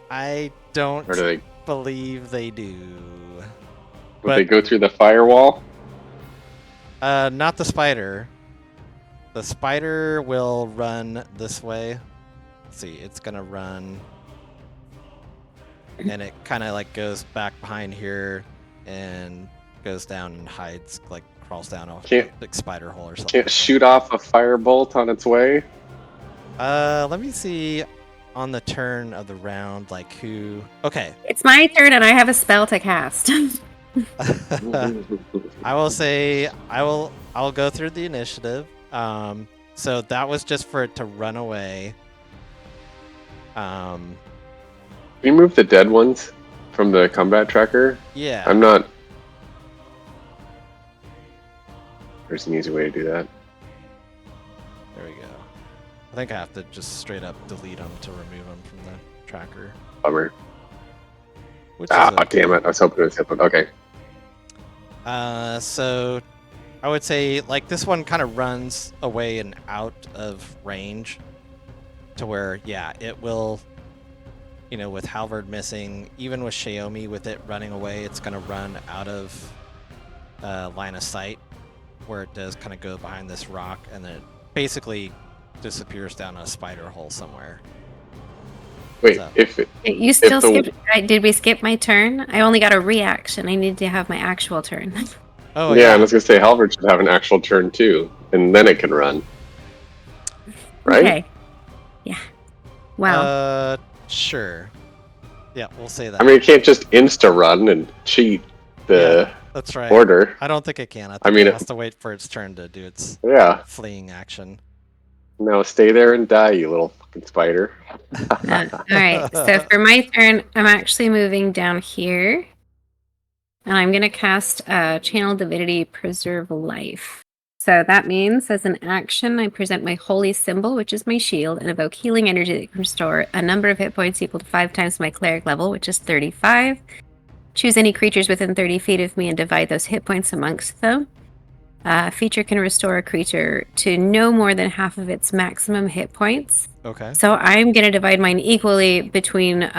I don't Where do they? believe they do. Would they go through the firewall? Not the spider. The spider will run this way. Let's see, it's gonna run, and it kind of like goes back behind here and goes down and hides, like crawls down a big spider hole or something. Can't shoot off a firebolt on its way. Let me see on the turn of the round, like who. Okay. It's my turn, and I have a spell to cast. I will say I'll go through the initiative. So that was just for it to run away. Can you move the dead ones from the combat tracker? Yeah. I'm not. There's an easy way to do that. There we go. I think I have to just straight up delete them to remove them from the tracker. Bummer. Which Damn it! I was hoping it was hit one. Okay. So I would say like this one kind of runs away and out of range to where, yeah, it will, you know, with Halvard missing, even with Xiaomi with it running away, it's going to run out of line of sight where it does kind of go behind this rock and then it basically disappears down a spider hole somewhere. Wait, So. You still skipped. Did we skip my turn? I only got a reaction. I need to have my actual turn. Oh yeah, I was gonna say Halvard should have an actual turn too, and then it can run. Right? Okay. Yeah. Wow. Sure. Yeah, we'll say that. I mean, it can't just insta run and cheat the that's right. order. I don't think it can. I think it has to wait for its turn to do its fleeing action. No, stay there and die, you little fucking spider. All right. So for my turn, I'm actually moving down here. And I'm going to cast Channel Divinity Preserve Life. So that means, as an action, I present my holy symbol, which is my shield, and evoke healing energy that can restore a number of hit points equal to 5 times my cleric level, which is 35. Choose any creatures within 30 feet of me and divide those hit points amongst them. A feature can restore a creature to no more than half of its maximum hit points. Okay. So I'm going to divide mine equally between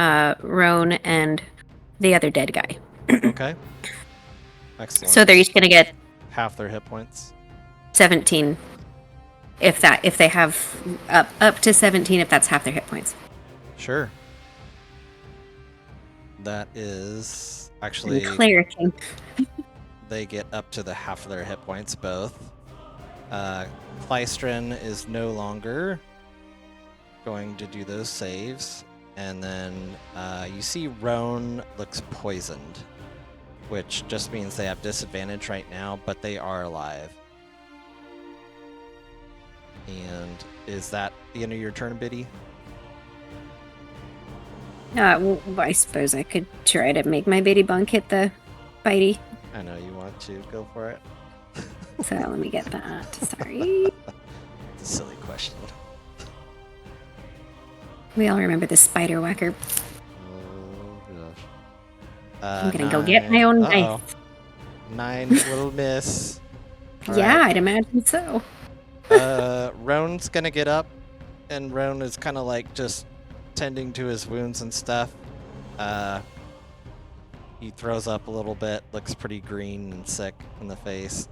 Roan and the other dead guy. Okay. Excellent. So they're each going to get half their hit points. 17. If they have up to 17, if that's half their hit points. Sure. That is actually clericing. They get up to the half of their hit points both. Clystron is no longer going to do those saves, and then you see Roan looks poisoned, which just means they have disadvantage right now, but they are alive. And is that the end of your turn, Biddy? Well, I suppose I could try to make my bitty bunk hit the bitey. I know you want to. Go for it. So let me get that. Sorry. It's a silly question. We all remember the spider whacker. Oh, gosh. I'm gonna go get my own dice. 9 little miss. Yeah, I'd imagine so. Roan's gonna get up, and Roan is kind of like just tending to his wounds and stuff. He throws up a little bit, looks pretty green and sick in the face.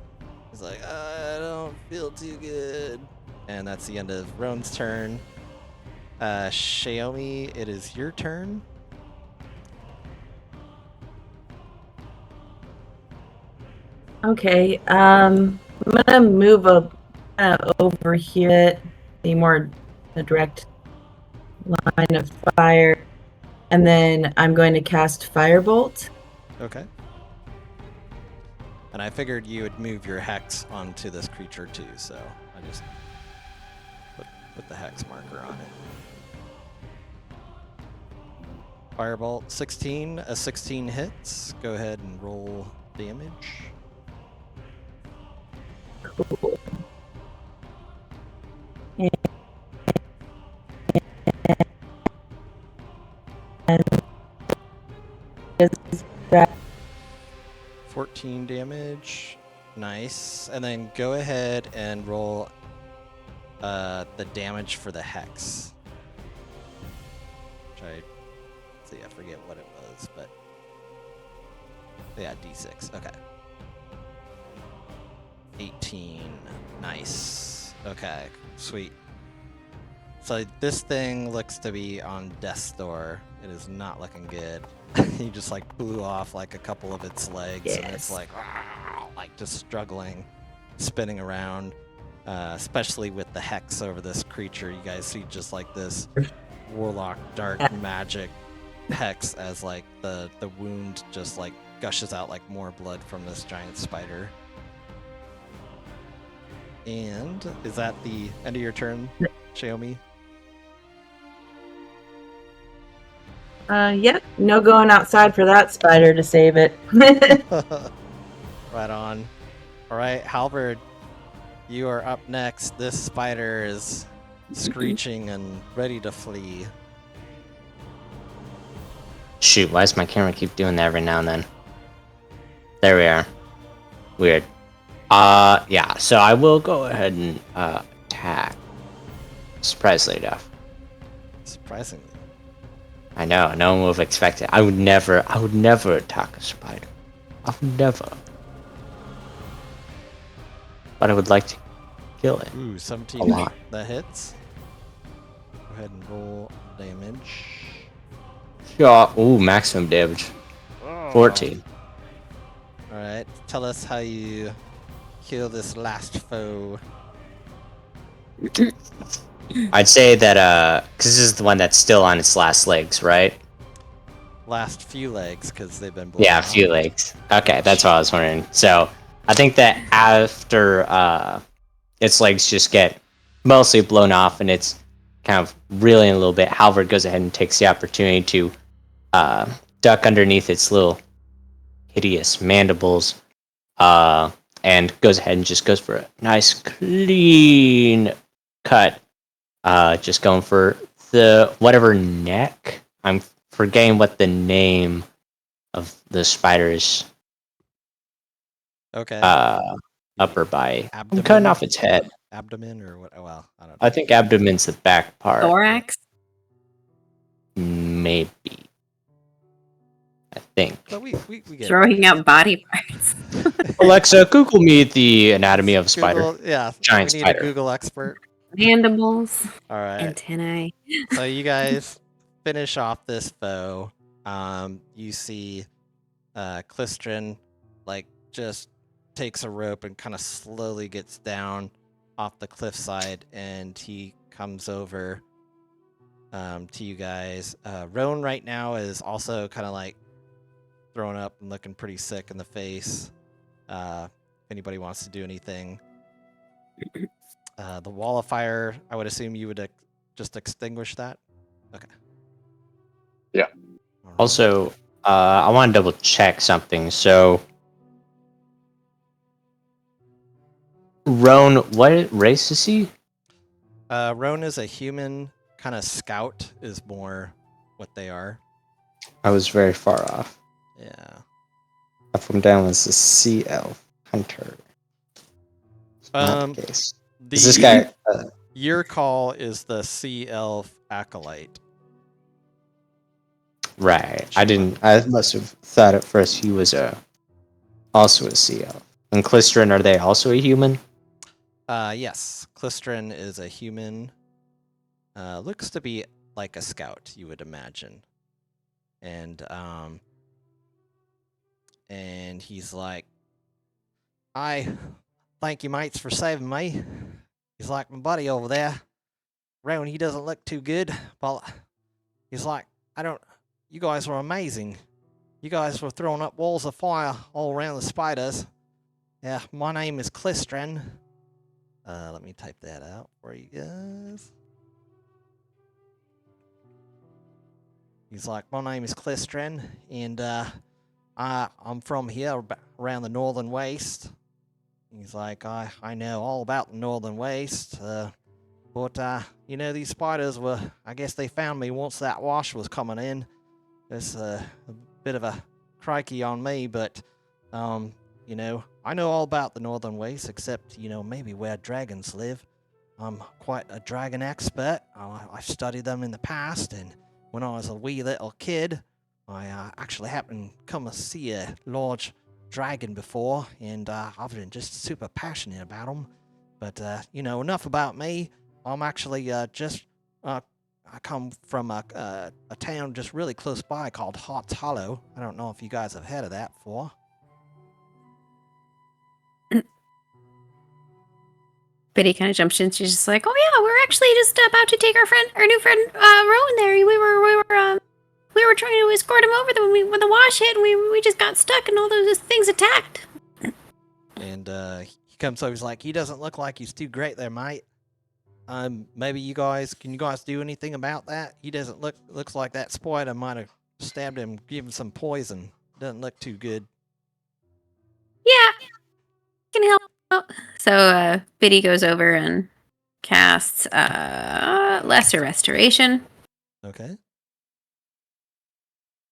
He's like, I don't feel too good. And that's the end of Roan's turn. Xiaomi, it is your turn. Okay, I'm gonna move over here, be more the direct line of fire, and then I'm going to cast Firebolt. Okay. And I figured you would move your hex onto this creature too, so I just put the hex marker on it. Firebolt 16, a 16 hits. Go ahead and roll damage. Cool. And is that 14 damage. Nice. And then go ahead and roll the damage for the hex. Which I forget what it was, but Yeah, D6. Okay. 18. Nice. Okay, sweet. So this thing looks to be on death's door. It is not looking good. He just like blew off like a couple of its legs, and it's like just struggling, spinning around. Especially with the hex over this creature, you guys see just like this warlock dark magic hex as like the wound just like gushes out like more blood from this giant spider. And is that the end of your turn, Xiaomi? Yep. No going outside for that spider to save it. Right on. All right, Halberd, you are up next. This spider is screeching and ready to flee. Shoot, why does my camera keep doing that every now and then? There we are. Weird. Yeah, so I will go ahead and attack. Surprisingly enough. Surprisingly. I know, no one would have expected. I would never attack a spider. I would never. But I would like to kill it. Ooh, 17. A lot. That hits. Go ahead and roll damage. Yeah, ooh, maximum damage. 14. Alright, tell us how you kill this last foe. I'd say that, because this is the one that's still on its last legs, right? Last few legs, because they've been blown Yeah, a off. few legs. Okay, that's what I was wondering. So, I think that after its legs just get mostly blown off and it's kind of reeling a little bit, Halvard goes ahead and takes the opportunity to duck underneath its little hideous mandibles and goes ahead and just goes for a nice clean cut. Just going for the whatever neck. I'm forgetting what the name of the spider is. Okay. Upper body. Abdomen? I'm cutting off its head. Abdomen or what? Oh, well, I don't know. I think abdomen's the back part. Thorax? Maybe. I think. But we get Throwing out body parts. Alexa, Google me the anatomy of a spider. Google, yeah, Giant we need spider. a Google expert. Mandibles. All right. Antennae. So you guys finish off this foe. You see Klistrin like just takes a rope and kind of slowly gets down off the cliffside, and he comes over to you guys. Roan right now is also kind of like thrown up and looking pretty sick in the face. If anybody wants to do anything. The wall of fire, I would assume you would just extinguish that. Okay. Yeah. All right. Also, I want to double check something. So, Roan, what race is he? Roan is a human, kind of scout is more what they are. I was very far off. Yeah. Up from down was the sea elf hunter. It's not the case. Is this guy? Your call is the sea elf acolyte. Right. I must have thought at first he was also a sea elf. And Klistrin, are they also a human? Yes. Klistrin is a human. Looks to be like a scout, you would imagine. And he's like, I thank you, mates, for saving me. He's like, my buddy over there, Rowan, he doesn't look too good, but he's like, you guys were amazing. You guys were throwing up walls of fire all around the spiders. Yeah, my name is Klistrin. Let me type that out for you guys. He's like, my name is Klistrin, and I'm from here around the Northern Waste. He's like, I know all about the Northern Waste, but these spiders I guess they found me once that wash was coming in. It's a bit of a crikey on me, but, I know all about the Northern Waste, except, maybe where dragons live. I'm quite a dragon expert. I've studied them in the past, and when I was a wee little kid, I actually happened to come to see a large dragon before, and I've been just super passionate about them. But, enough about me. I'm actually I come from a town just really close by called Hart's Hollow. I don't know if you guys have heard of that before. Biddy kind of jumps in. She's just like, "Oh yeah, we're actually just about to take our new friend Rowan there. We were trying to escort him over when the wash hit, and we just got stuck, and all those things attacked." And he comes over. He's like, "He doesn't look like he's too great there, mate. Maybe can you guys do anything about that? He doesn't looks like that spider might have stabbed him, given some poison. Doesn't look too good." Yeah, can help out. So Biddy goes over and casts Lesser Restoration. Okay.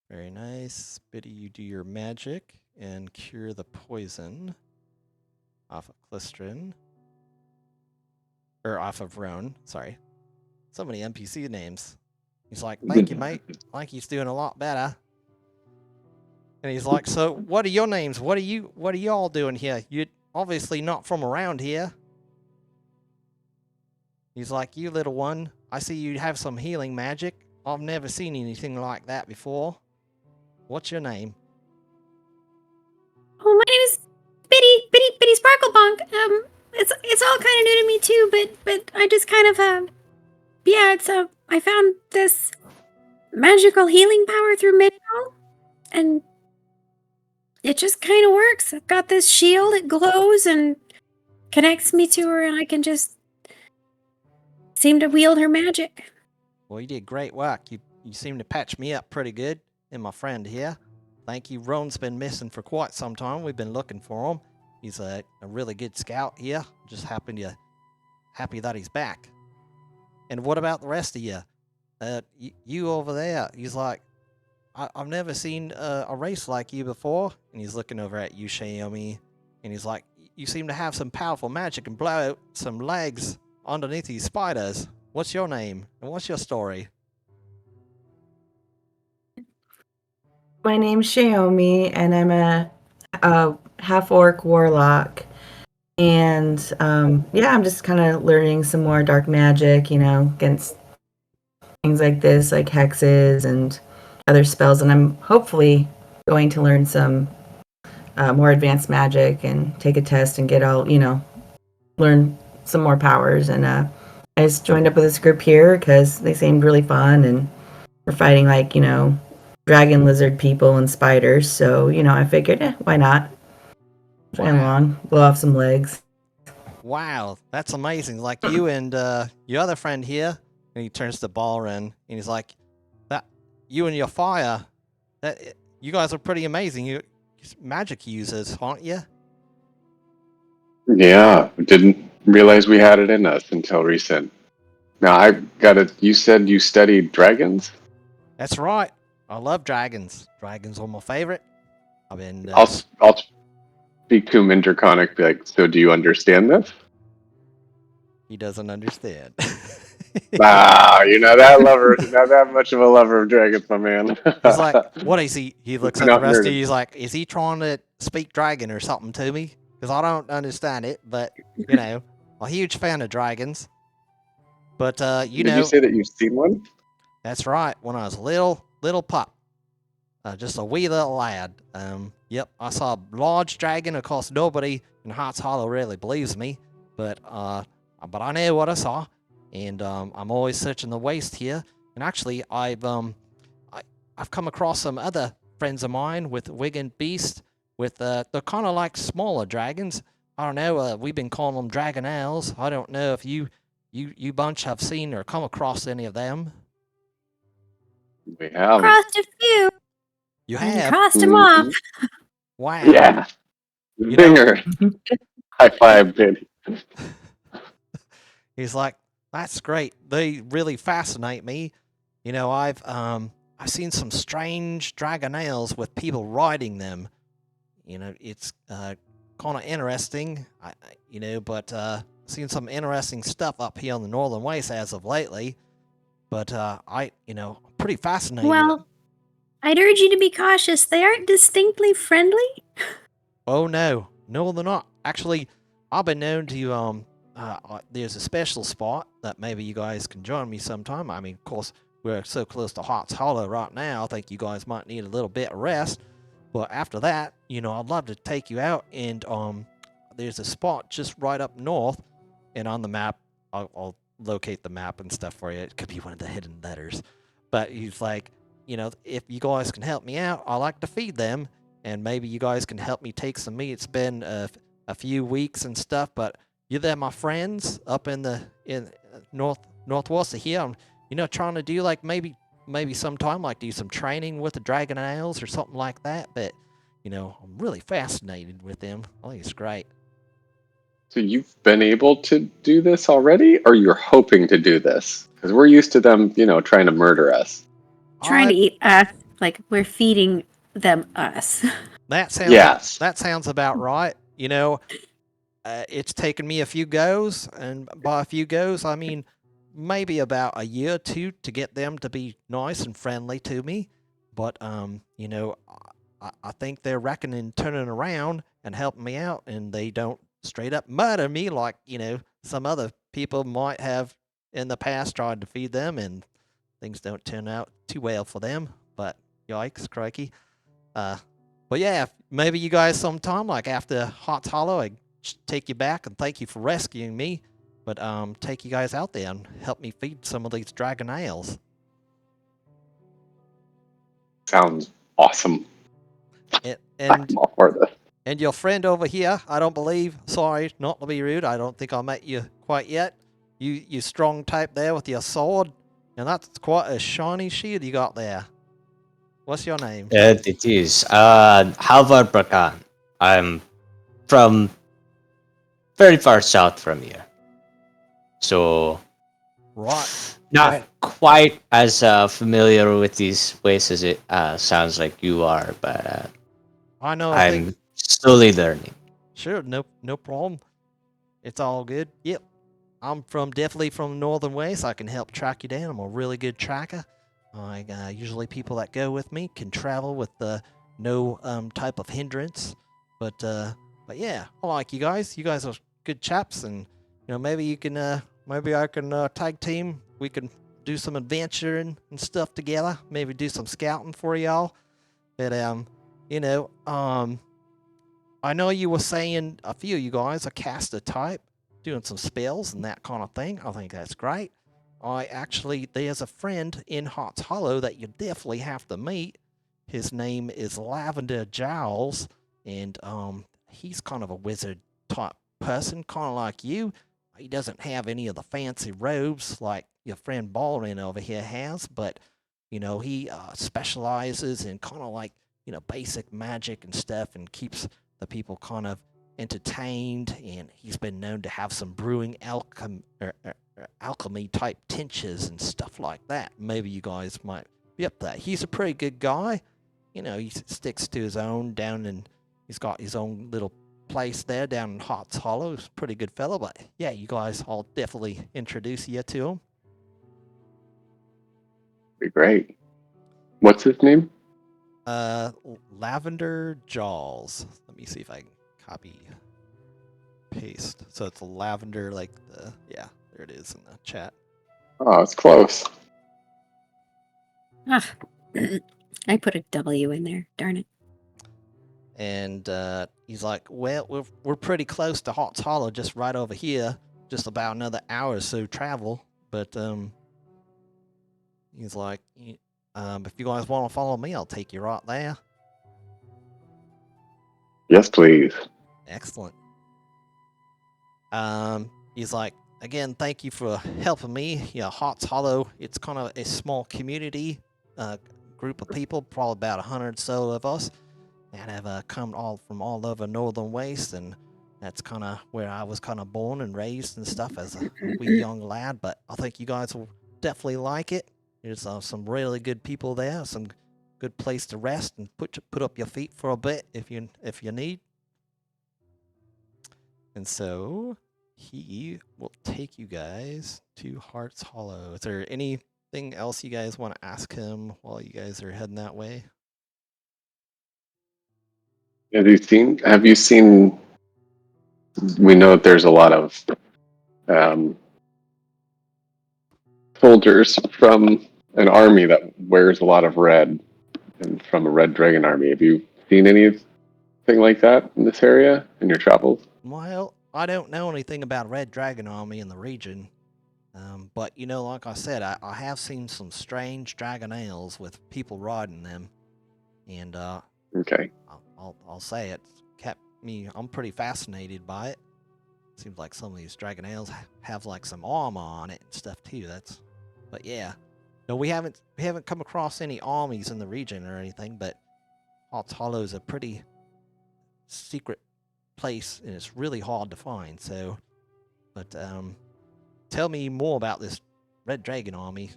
Very nice. Biddy, you do your magic and cure the poison off of Clistrin. Or off of Roan, sorry. So many NPC names. He's like, "Thank you, mate. Like he's doing a lot better." And he's like, "So what are your names? What are y'all doing here? You're obviously not from around here." He's like, "You little one, I see you have some healing magic. I've never seen anything like that before. What's your name?" Oh, my name is Biddy Sparklebonk. It's all kind of new to me too, but I just kind of I found this magical healing power through Midgall, and it just kind of works. I've got this shield; it glows and connects me to her, and I can just seem to wield her magic. Well, you did great work. You seem to patch me up pretty good, and my friend here. Thank you. Roan's been missing for quite some time. We've been looking for him. He's a really good scout here. Just happy that he's back. And what about the rest of you? You over there. He's like, I've never seen a race like you before. And he's looking over at you, Xiaomi. And he's like, you seem to have some powerful magic and blow out some legs underneath these spiders. What's your name? And what's your story? My name's Xiaomi, and I'm a half-orc warlock. And I'm just kind of learning some more dark magic, against things like this, like hexes and other spells. And I'm hopefully going to learn some more advanced magic and take a test and get learn some more powers. And I just joined up with this group here because they seemed really fun, and we're fighting dragon lizard people and spiders. So, I figured, why not? Trying along, blow off some legs. Wow, that's amazing. Like you and your other friend here, and he turns to Balrin, and he's like, "That you and your fire, you guys are pretty amazing. You magic users, aren't you?" Yeah, didn't realize we had it in us until recent. Now you said you studied dragons? That's right. I love dragons. Dragons are my favorite. I've been. I'll speak to him in Draconic, be like, "So do you understand this?" He doesn't understand. Wow, you're not that much of a lover of dragons, my man. He's like, "What is he?" He looks at the Not rest of nerdy. you. He's like, "Is he trying to speak dragon or something to me? Because I don't understand it." But I'm a huge fan of dragons. But Did you say that you've seen one? That's right. When I was little pup, just a wee little lad. Yep, I saw a large dragon. Of course, nobody in Hearts Hollow really believes me, but I know what I saw, and I'm always searching the waste here. And actually, I've come across some other friends of mine with Winged Beast. They're kind of like smaller dragons. I don't know. We've been calling them dragon owls. I don't know if you bunch have seen or come across any of them. We have. Crossed a few. You have? Crossed them off. Wow. Yeah. Zinger. High five, baby. He's like, "That's great. They really fascinate me. I've seen some strange dragonelles with people riding them. It's kind of interesting. But seen some interesting stuff up here on the Northern Waste as of lately. But pretty fascinated. Well, I'd urge you to be cautious. They aren't distinctly friendly. Oh no, no, they're not. Actually, I've been known to there's a special spot that maybe you guys can join me sometime. I mean, of course, we're so close to Hearts Hollow right now. I think you guys might need a little bit of rest. But after that, I'd love to take you out, and there's a spot just right up north, and on the map, I'll locate the map and stuff for you. It could be one of the hidden letters, but he's like, if you guys can help me out, I like to feed them, and maybe you guys can help me take some meat. It's been a few weeks and stuff, but they're my friends up in northwest of here. I'm, trying to do like maybe sometime like do some training with the Dragonlance or something like that. But I'm really fascinated with them. I think it's great. So you've been able to do this already, or you're hoping to do this? Because we're used to them, trying to murder us. Trying to eat us, like we're feeding them us. That sounds Yes. that sounds about right. It's taken me a few goes, and by a few goes, I mean maybe about a year or two to get them to be nice and friendly to me. But I think they're reckoning turning around and helping me out, and they don't straight up murder me like some other people might have in the past tried to feed them, and things don't turn out too well for them. But yikes, crikey. But yeah, maybe you guys sometime, like after Hearts Hollow, I take you back and thank you for rescuing me. But take you guys out there and help me feed some of these dragon ales. Sounds awesome. And I'm all for this. and your friend over here, I don't believe. Sorry, not to be rude. I don't think I met you quite yet. You strong type there with your sword, and that's quite a shiny shield you got there. What's your name? It is Halvar Brakan. I'm from very far south from here. So, Right. not quite as familiar with these ways as it sounds like you are, but I know. I'm slowly learning. Sure, no problem. It's all good. Yep. I'm definitely from the northern way, so I can help track you down. I'm a really good tracker. Usually people that go with me can travel with no type of hindrance. But yeah, I like you guys. You guys are good chaps, and maybe you can maybe I can tag team. We can do some adventuring and stuff together. Maybe do some scouting for y'all. But I know you were saying a few of you guys are caster type, doing some spells and that kind of thing. I think that's great. There's a friend in Hearts Hollow that you definitely have to meet. His name is Lavender Giles, and he's kind of a wizard type person, kind of like you. He doesn't have any of the fancy robes like your friend Baldwin over here has, but he specializes in kind of like basic magic and stuff, and keeps the people kind of entertained, and he's been known to have some brewing alchemy type tinctures and stuff like that. Maybe you guys might be up there. He's a pretty good guy. He sticks to his own he's got his own little place there down in Hearts Hollow. He's a pretty good fellow, but yeah, you guys, I'll definitely introduce you to him. Be great. What's his name? Lavender Jaws. Let me see if I can copy paste. So it's lavender, like yeah, there it is in the chat. Oh, it's close. I put a W in there. Darn it. And he's like, well, we're pretty close to Hearts Hollow, just right over here, just about another hour or so travel. But he's like, if you guys want to follow me, I'll take you right there. Yes, please. Excellent. He's like, again, thank you for helping me. Hearts Hollow, it's kind of a small community, group of people, probably about 100 so of us, that have come all from all over Northern Waste, and that's kind of where I was kind of born and raised and stuff as a wee young lad. But I think you guys will definitely like it. There's some really good people there, some good place to rest and put up your feet for a bit if you need. And so he will take you guys to Hearts Hollow. Is there anything anything else you guys want to ask him while you guys are heading that way? Have you seen, we know that there's a lot of soldiers from an army that wears a lot of red, and from a red dragon army. Have you seen anything like that in this area in your travels? Well, I don't know anything about Red Dragon Army in the region. But, like I said, I have seen some strange dragonelles with people riding them. And Okay. I'll say it's kept me, I'm pretty fascinated by it. Seems like some of these dragonelles have like some armor on it and stuff too. But yeah. No, we haven't come across any armies in the region or anything, but Hearts Hollow is a pretty secret place and it's really hard to find. So, but tell me more about this Red Dragon Army.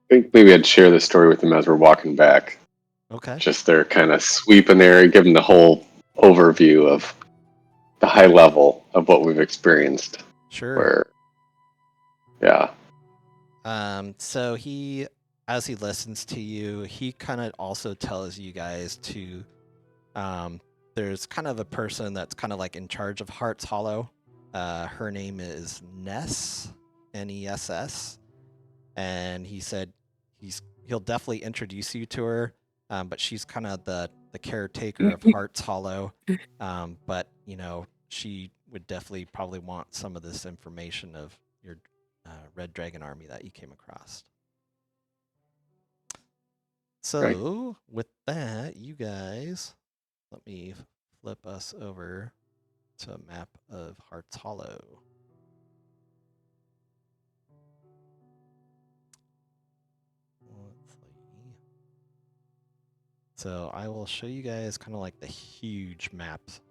I think maybe I'd share the story with them as we're walking back. Okay. Just they're kind of sweeping there and giving the whole overview of the high level of what we've experienced. Sure. Yeah. So he, as he listens to you, he kind of also tells you guys to, there's kind of a person that's kind of like in charge of Hearts Hollow. Her name is Ness, Ness, and he said he'll definitely introduce you to her. But she's kind of the caretaker of Hearts Hollow. But she would definitely probably want some of this information of your Red Dragon Army that you came across. So Right. with that, you guys, let me flip us over to a map of Hearts Hollow. Let's see. So I will show you guys kind of like the huge maps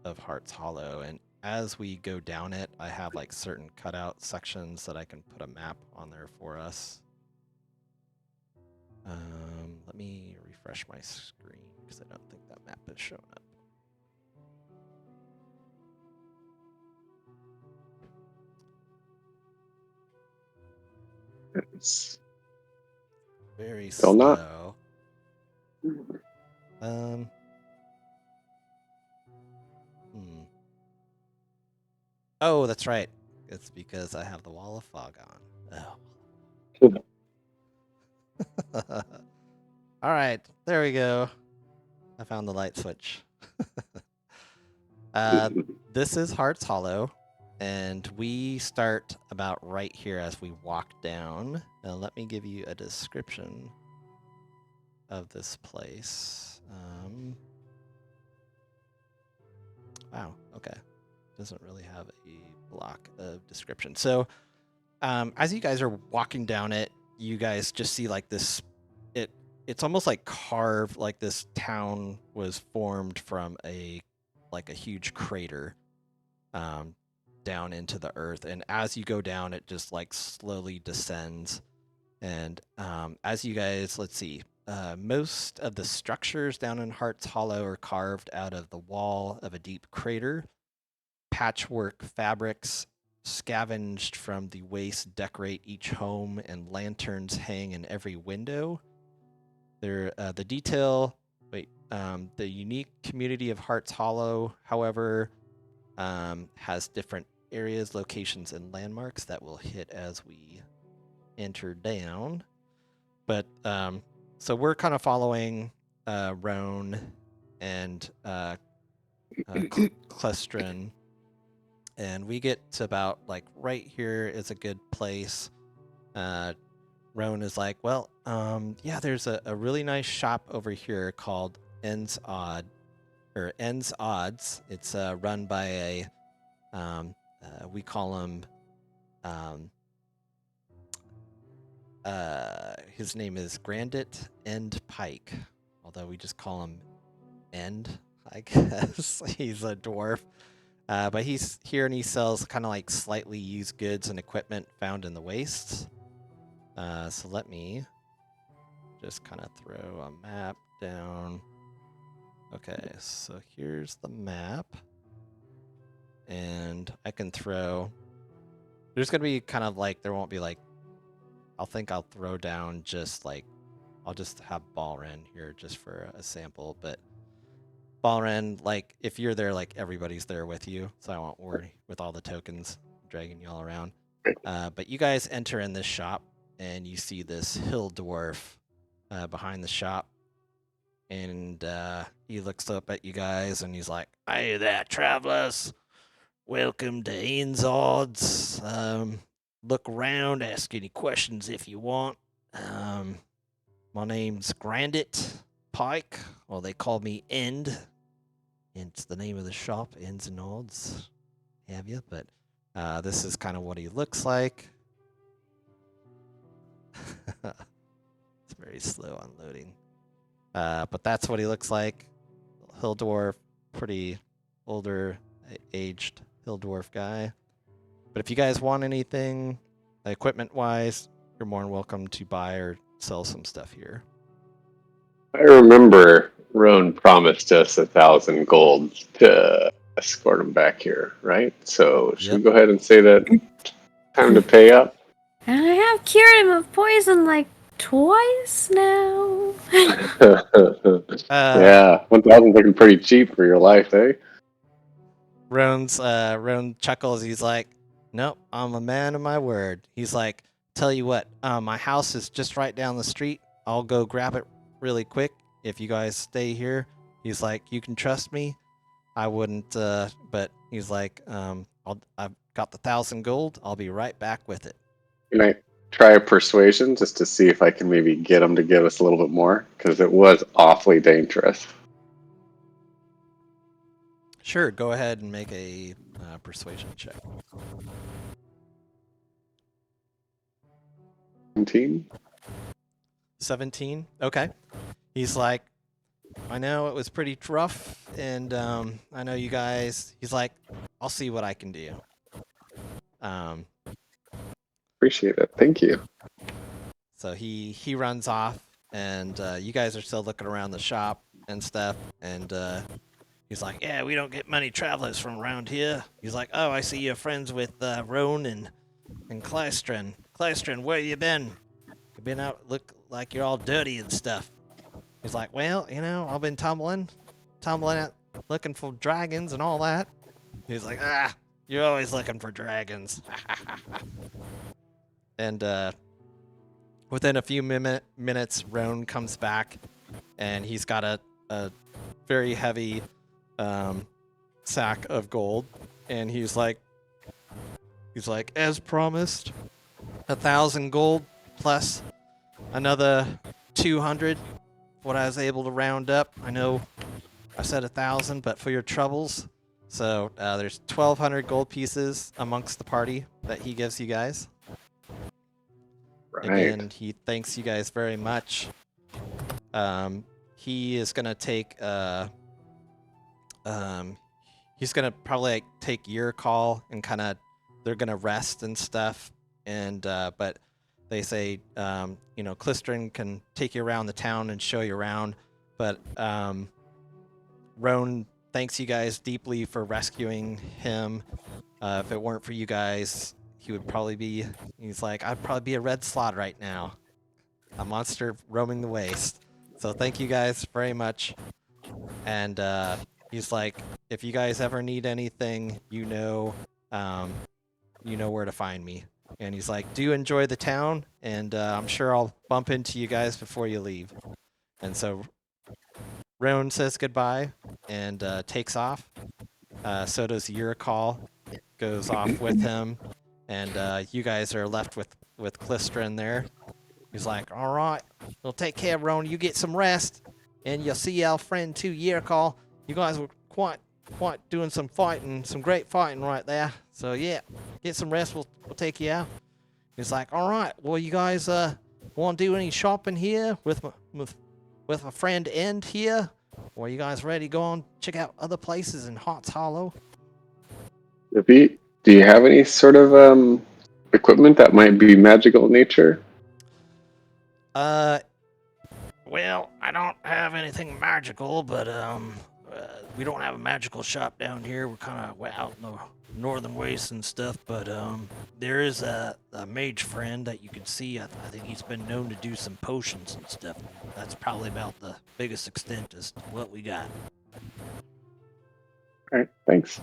of Hearts Hollow, and as we go down it, I have like certain cutout sections that I can put a map on there for us. Let me refresh my screen because I don't think that map is showing up. It's Very still not. slow. Oh, that's right. It's because I have the wall of fog on. Oh. All right, there we go. I found the light switch. This is Hearts Hollow, and we start about right here as we walk down. Now, let me give you a description of this place. Wow, okay. Doesn't really have a block of description. So, as you guys are walking down it, you guys just see like this. It's almost like carved, like this town was formed from a huge crater down into the earth, and as you go down it just like slowly descends. And as you guys, let's see, most of the structures down in Hearts Hollow are carved out of the wall of a deep crater. Patchwork fabrics scavenged from the waste decorate each home, and lanterns hang in every window. The unique community of Hearts Hollow, however, has different areas, locations, and landmarks that we'll hit as we enter down. But so we're kind of following Roan and Clestrin, and we get to about like right here is a good place. Roan is like, well, yeah, there's a really nice shop over here called Ends Odds. It's run by a we call him his name is Grandit End Pike, although we just call him End, I guess. He's a dwarf. But he's here and he sells kind of like slightly used goods and equipment found in the wastes. So let me just kind of throw a map down. Okay, so here's the map. And I can throw... There's going to be kind of like... There won't be like think I'll throw down just like, I'll just have Balren here just for a sample. But Balren, like, if you're there, like, everybody's there with you, so I won't worry with all the tokens dragging you all around. But you guys enter in this shop, and you see this hill dwarf behind the shop. And he looks up at you guys, and he's like, "Hey there, travelers. Welcome to Ainzod's. Look around, ask any questions if you want. My name's Grandit Pike, or they call me End. It's the name of the shop, Ends and Odds. Have you? But this is kind of what he looks like. It's very slow unloading. But that's what he looks like. Hill dwarf, pretty older, aged hill dwarf guy. But if you guys want anything, equipment-wise, you're more than welcome to buy or sell some stuff here. I remember Roan promised us 1,000 gold to escort him back here, right? So should we go ahead and say that time to pay up? I have cured him of poison like twice now. Yeah, 1,000 looking pretty cheap for your life, eh? Roan chuckles. He's like, "Nope, I'm a man of my word." He's like, "Tell you what, my house is just right down the street. I'll go grab it really quick if you guys stay here." He's like, "You can trust me. I wouldn't, but he's like, I've got the 1,000 gold. I'll be right back with it." Can I try a persuasion just to see if I can maybe get him to give us a little bit more? Because it was awfully dangerous. Sure, go ahead and make a persuasion check. 17? Okay. He's like, "I know it was pretty rough, and I know you guys." He's like, "I'll see what I can do." Appreciate it. Thank you. So he runs off, and you guys are still looking around the shop and stuff, and he's like, "Yeah, we don't get many travelers from around here." He's like, "Oh, I see you're friends with Roan and Clystron. Clystron, where you been? You've been out, look like you're all dirty and stuff." He's like, "Well, I've been tumbling out, looking for dragons and all that." He's like, "You're always looking for dragons." And within a few minutes, Roan comes back, and he's got a very heavy sack of gold, and he's like, "As promised, 1,000 gold plus another 200. What I was able to round up. I know I said 1,000, but for your troubles." So there's 1,200 gold pieces amongst the party that he gives you guys. Right. Again, he thanks you guys very much. He is gonna take he's gonna probably take your call and they're gonna rest and stuff. And but they say Clystron can take you around the town and show you around. But Roan thanks you guys deeply for rescuing him. If it weren't for you guys, he would probably be. He's like, "I'd probably be a red slot right now, a monster roaming the waste." So thank you guys very much. And he's like, "If you guys ever need anything, you know where to find me." And he's like, "Do enjoy the town, and I'm sure I'll bump into you guys before you leave." And so Roan says goodbye and takes off. So does Uricall, goes off with him, and you guys are left with Clystron there. He's like, "All right, we'll take care of Roan. You get some rest, and you'll see our friend too, Uricall. You guys were quite doing some fighting, some great fighting right there. So yeah, get some rest. We'll take you out." He's like, "All right, well, you guys want to do any shopping here with my friend End here? Or are you guys ready to go on check out other places in Hearts Hollow?" Do you have any sort of equipment that might be magical in nature? Well, I don't have anything magical, but we don't have a magical shop down here. We're kind of out in the northern wastes and stuff, but there is a mage friend that you can see. I think he's been known to do some potions and stuff. That's probably about the biggest extent as to what we got. All right, thanks.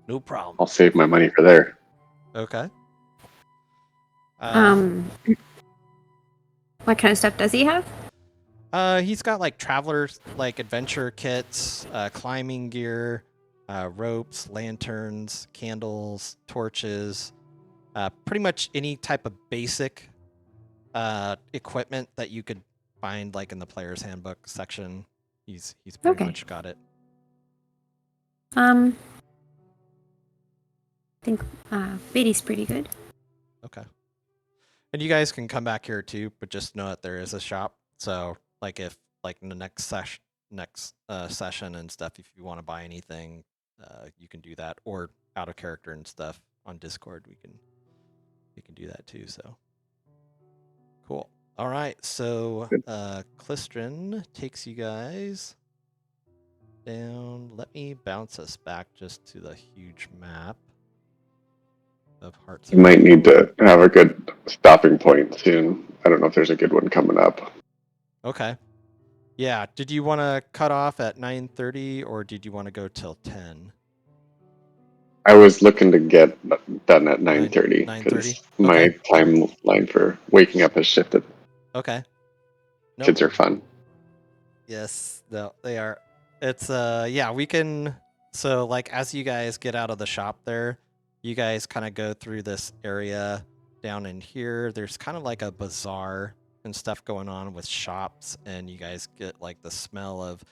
No problem. I'll save my money for there. Okay. What kind of stuff does he have? He's got like travelers, like adventure kits, climbing gear, ropes, lanterns, candles, torches, pretty much any type of basic equipment that you could find like in the player's handbook section. He's pretty Okay. much got it. I think Biddy's pretty good. Okay. And you guys can come back here too, but just know that there is a shop. So like if like in the next session and stuff, if you want to buy anything, you can do that, or out of character and stuff on Discord, we can do that too. So cool. All right, so Klystron takes you guys down. Let me bounce us back just to the huge map of Hearts. You might need to have a good stopping point soon. I don't know if there's a good one coming up. Okay. Yeah. Did you want to cut off at 9:30 or did you want to go till 10? I was looking to get done at 9:30 9:30? because my Okay. timeline for waking up has shifted. Okay. Nope. Kids are fun. Yes, no, they are. It's yeah, we can. So like as you guys get out of the shop there, you guys kind of go through this area down in here. There's kind of like a bazaar and stuff going on with shops, and you guys get like the smell of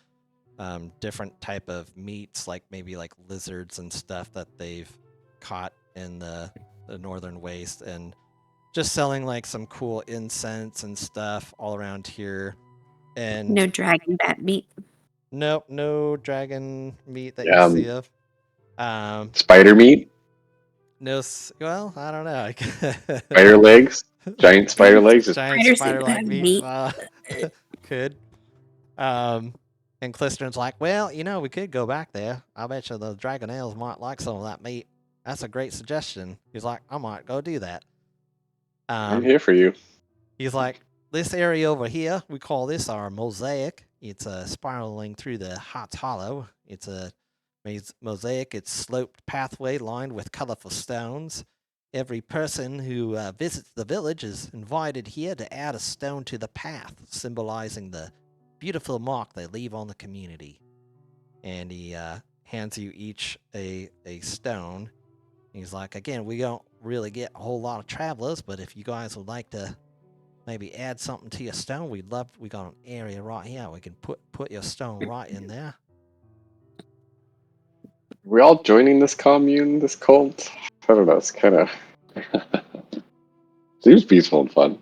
different type of meats, like maybe like lizards and stuff that they've caught in the northern waste, and just selling like some cool incense and stuff all around here. And No dragon bat meat. nope, no dragon meat that you see of. Spider meat, Well, I don't know. spider legs, giant spider legs. Giant Spiders spider-like have meat. meat. Could. And Klystron's like, well, we could go back there. I bet you the Dragonlance might like some of that meat. That's a great suggestion. He's like, I might go do that. I'm here for you. He's like, this area over here, we call this our mosaic. It's spiraling through the Heart's Hollow. It's a mosaic. It's sloped pathway lined with colorful stones. Every person who visits the village is invited here to add a stone to the path, symbolizing the beautiful mark they leave on the community. And he hands you each a stone. He's like, again, we don't really get a whole lot of travelers, but if you guys would like to maybe add something to your stone, we got an area right here. We can put your stone right in there. We all joining this commune, this cult? I don't know. It's kind of seems peaceful and fun.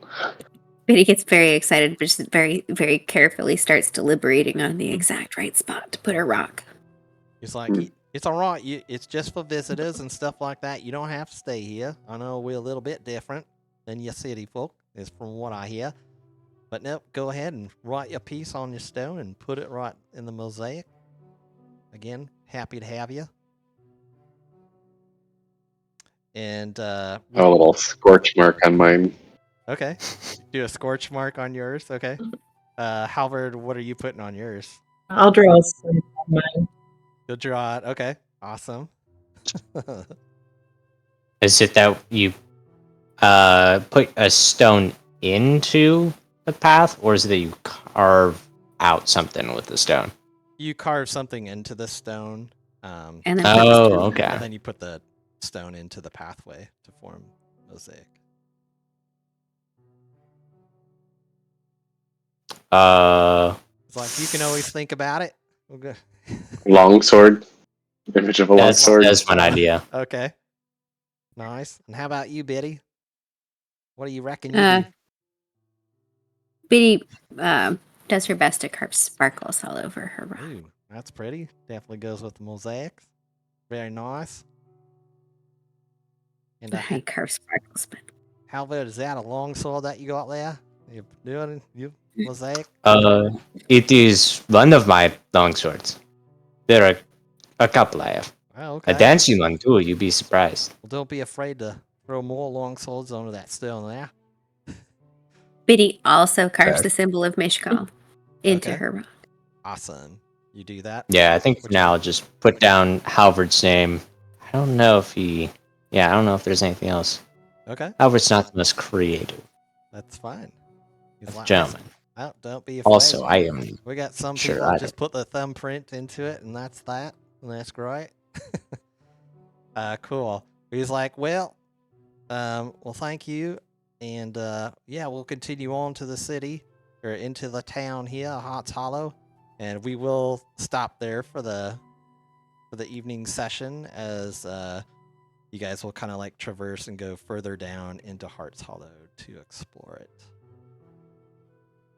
Biddy gets very excited, but just very, very carefully starts deliberating on the exact right spot to put her rock. He's like, it's all right. It's just for visitors and stuff like that. You don't have to stay here. I know we're a little bit different than your city folk, is from what I hear. But nope, go ahead and write your piece on your stone and put it right in the mosaic. Again, happy to have you. And A little scorch mark on mine. okay, do a scorch mark on yours. Okay, Halvard, what are you putting on yours? I'll draw a sword on mine. You'll draw it. Okay, awesome. Is it that you put a stone into the path, or is it that you carve out something with the stone? You carve something into the stone. And then okay. And then you put the stone into the pathway to form mosaic. It's like you can always think about it. Okay. Longsword. Image of a longsword. That's one idea. Okay. Nice. And how about you, Biddy? What do you reckon you do? Biddy does her best to carve sparkles all over her rock. Ooh, that's pretty. Definitely goes with the mosaics. Very nice. And I carve sparkles, but Halvard, is that a long sword that you got there? You doing you mosaic? It is one of my longswords. There are a couple I have. Oh, okay. A dancing one too. You'd be surprised. Well, don't be afraid to throw more long swords onto that stone there. Biddy also carves Okay. the symbol of Mishkal into Okay. her rock. Awesome. You do that? Yeah, I think for now I'll just put down Halvard's name. I don't know if he. Yeah, I don't know if there's anything else. Okay. Halvard's not the most creative. That's fine. He's like, Gentlemen. oh, don't be afraid. Also, I am. We got some Sure, people I just put the thumbprint into it, and that's that. And that's great. Cool. He's like, well, thank you. And yeah, we'll continue on to the city or into the town here, Hearts Hollow, and we will stop there for the evening session as you guys will kind of like traverse and go further down into Hearts Hollow to explore it.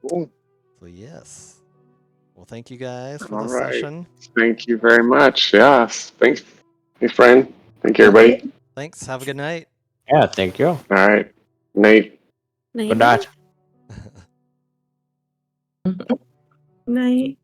Cool. So yes. Well, thank you guys for All the right. session. Thank you very much. Yes. Thanks. Hey, friend. Thank you, everybody. Thanks. Have a good night. Yeah, thank you. All right. Night. Good night. Night.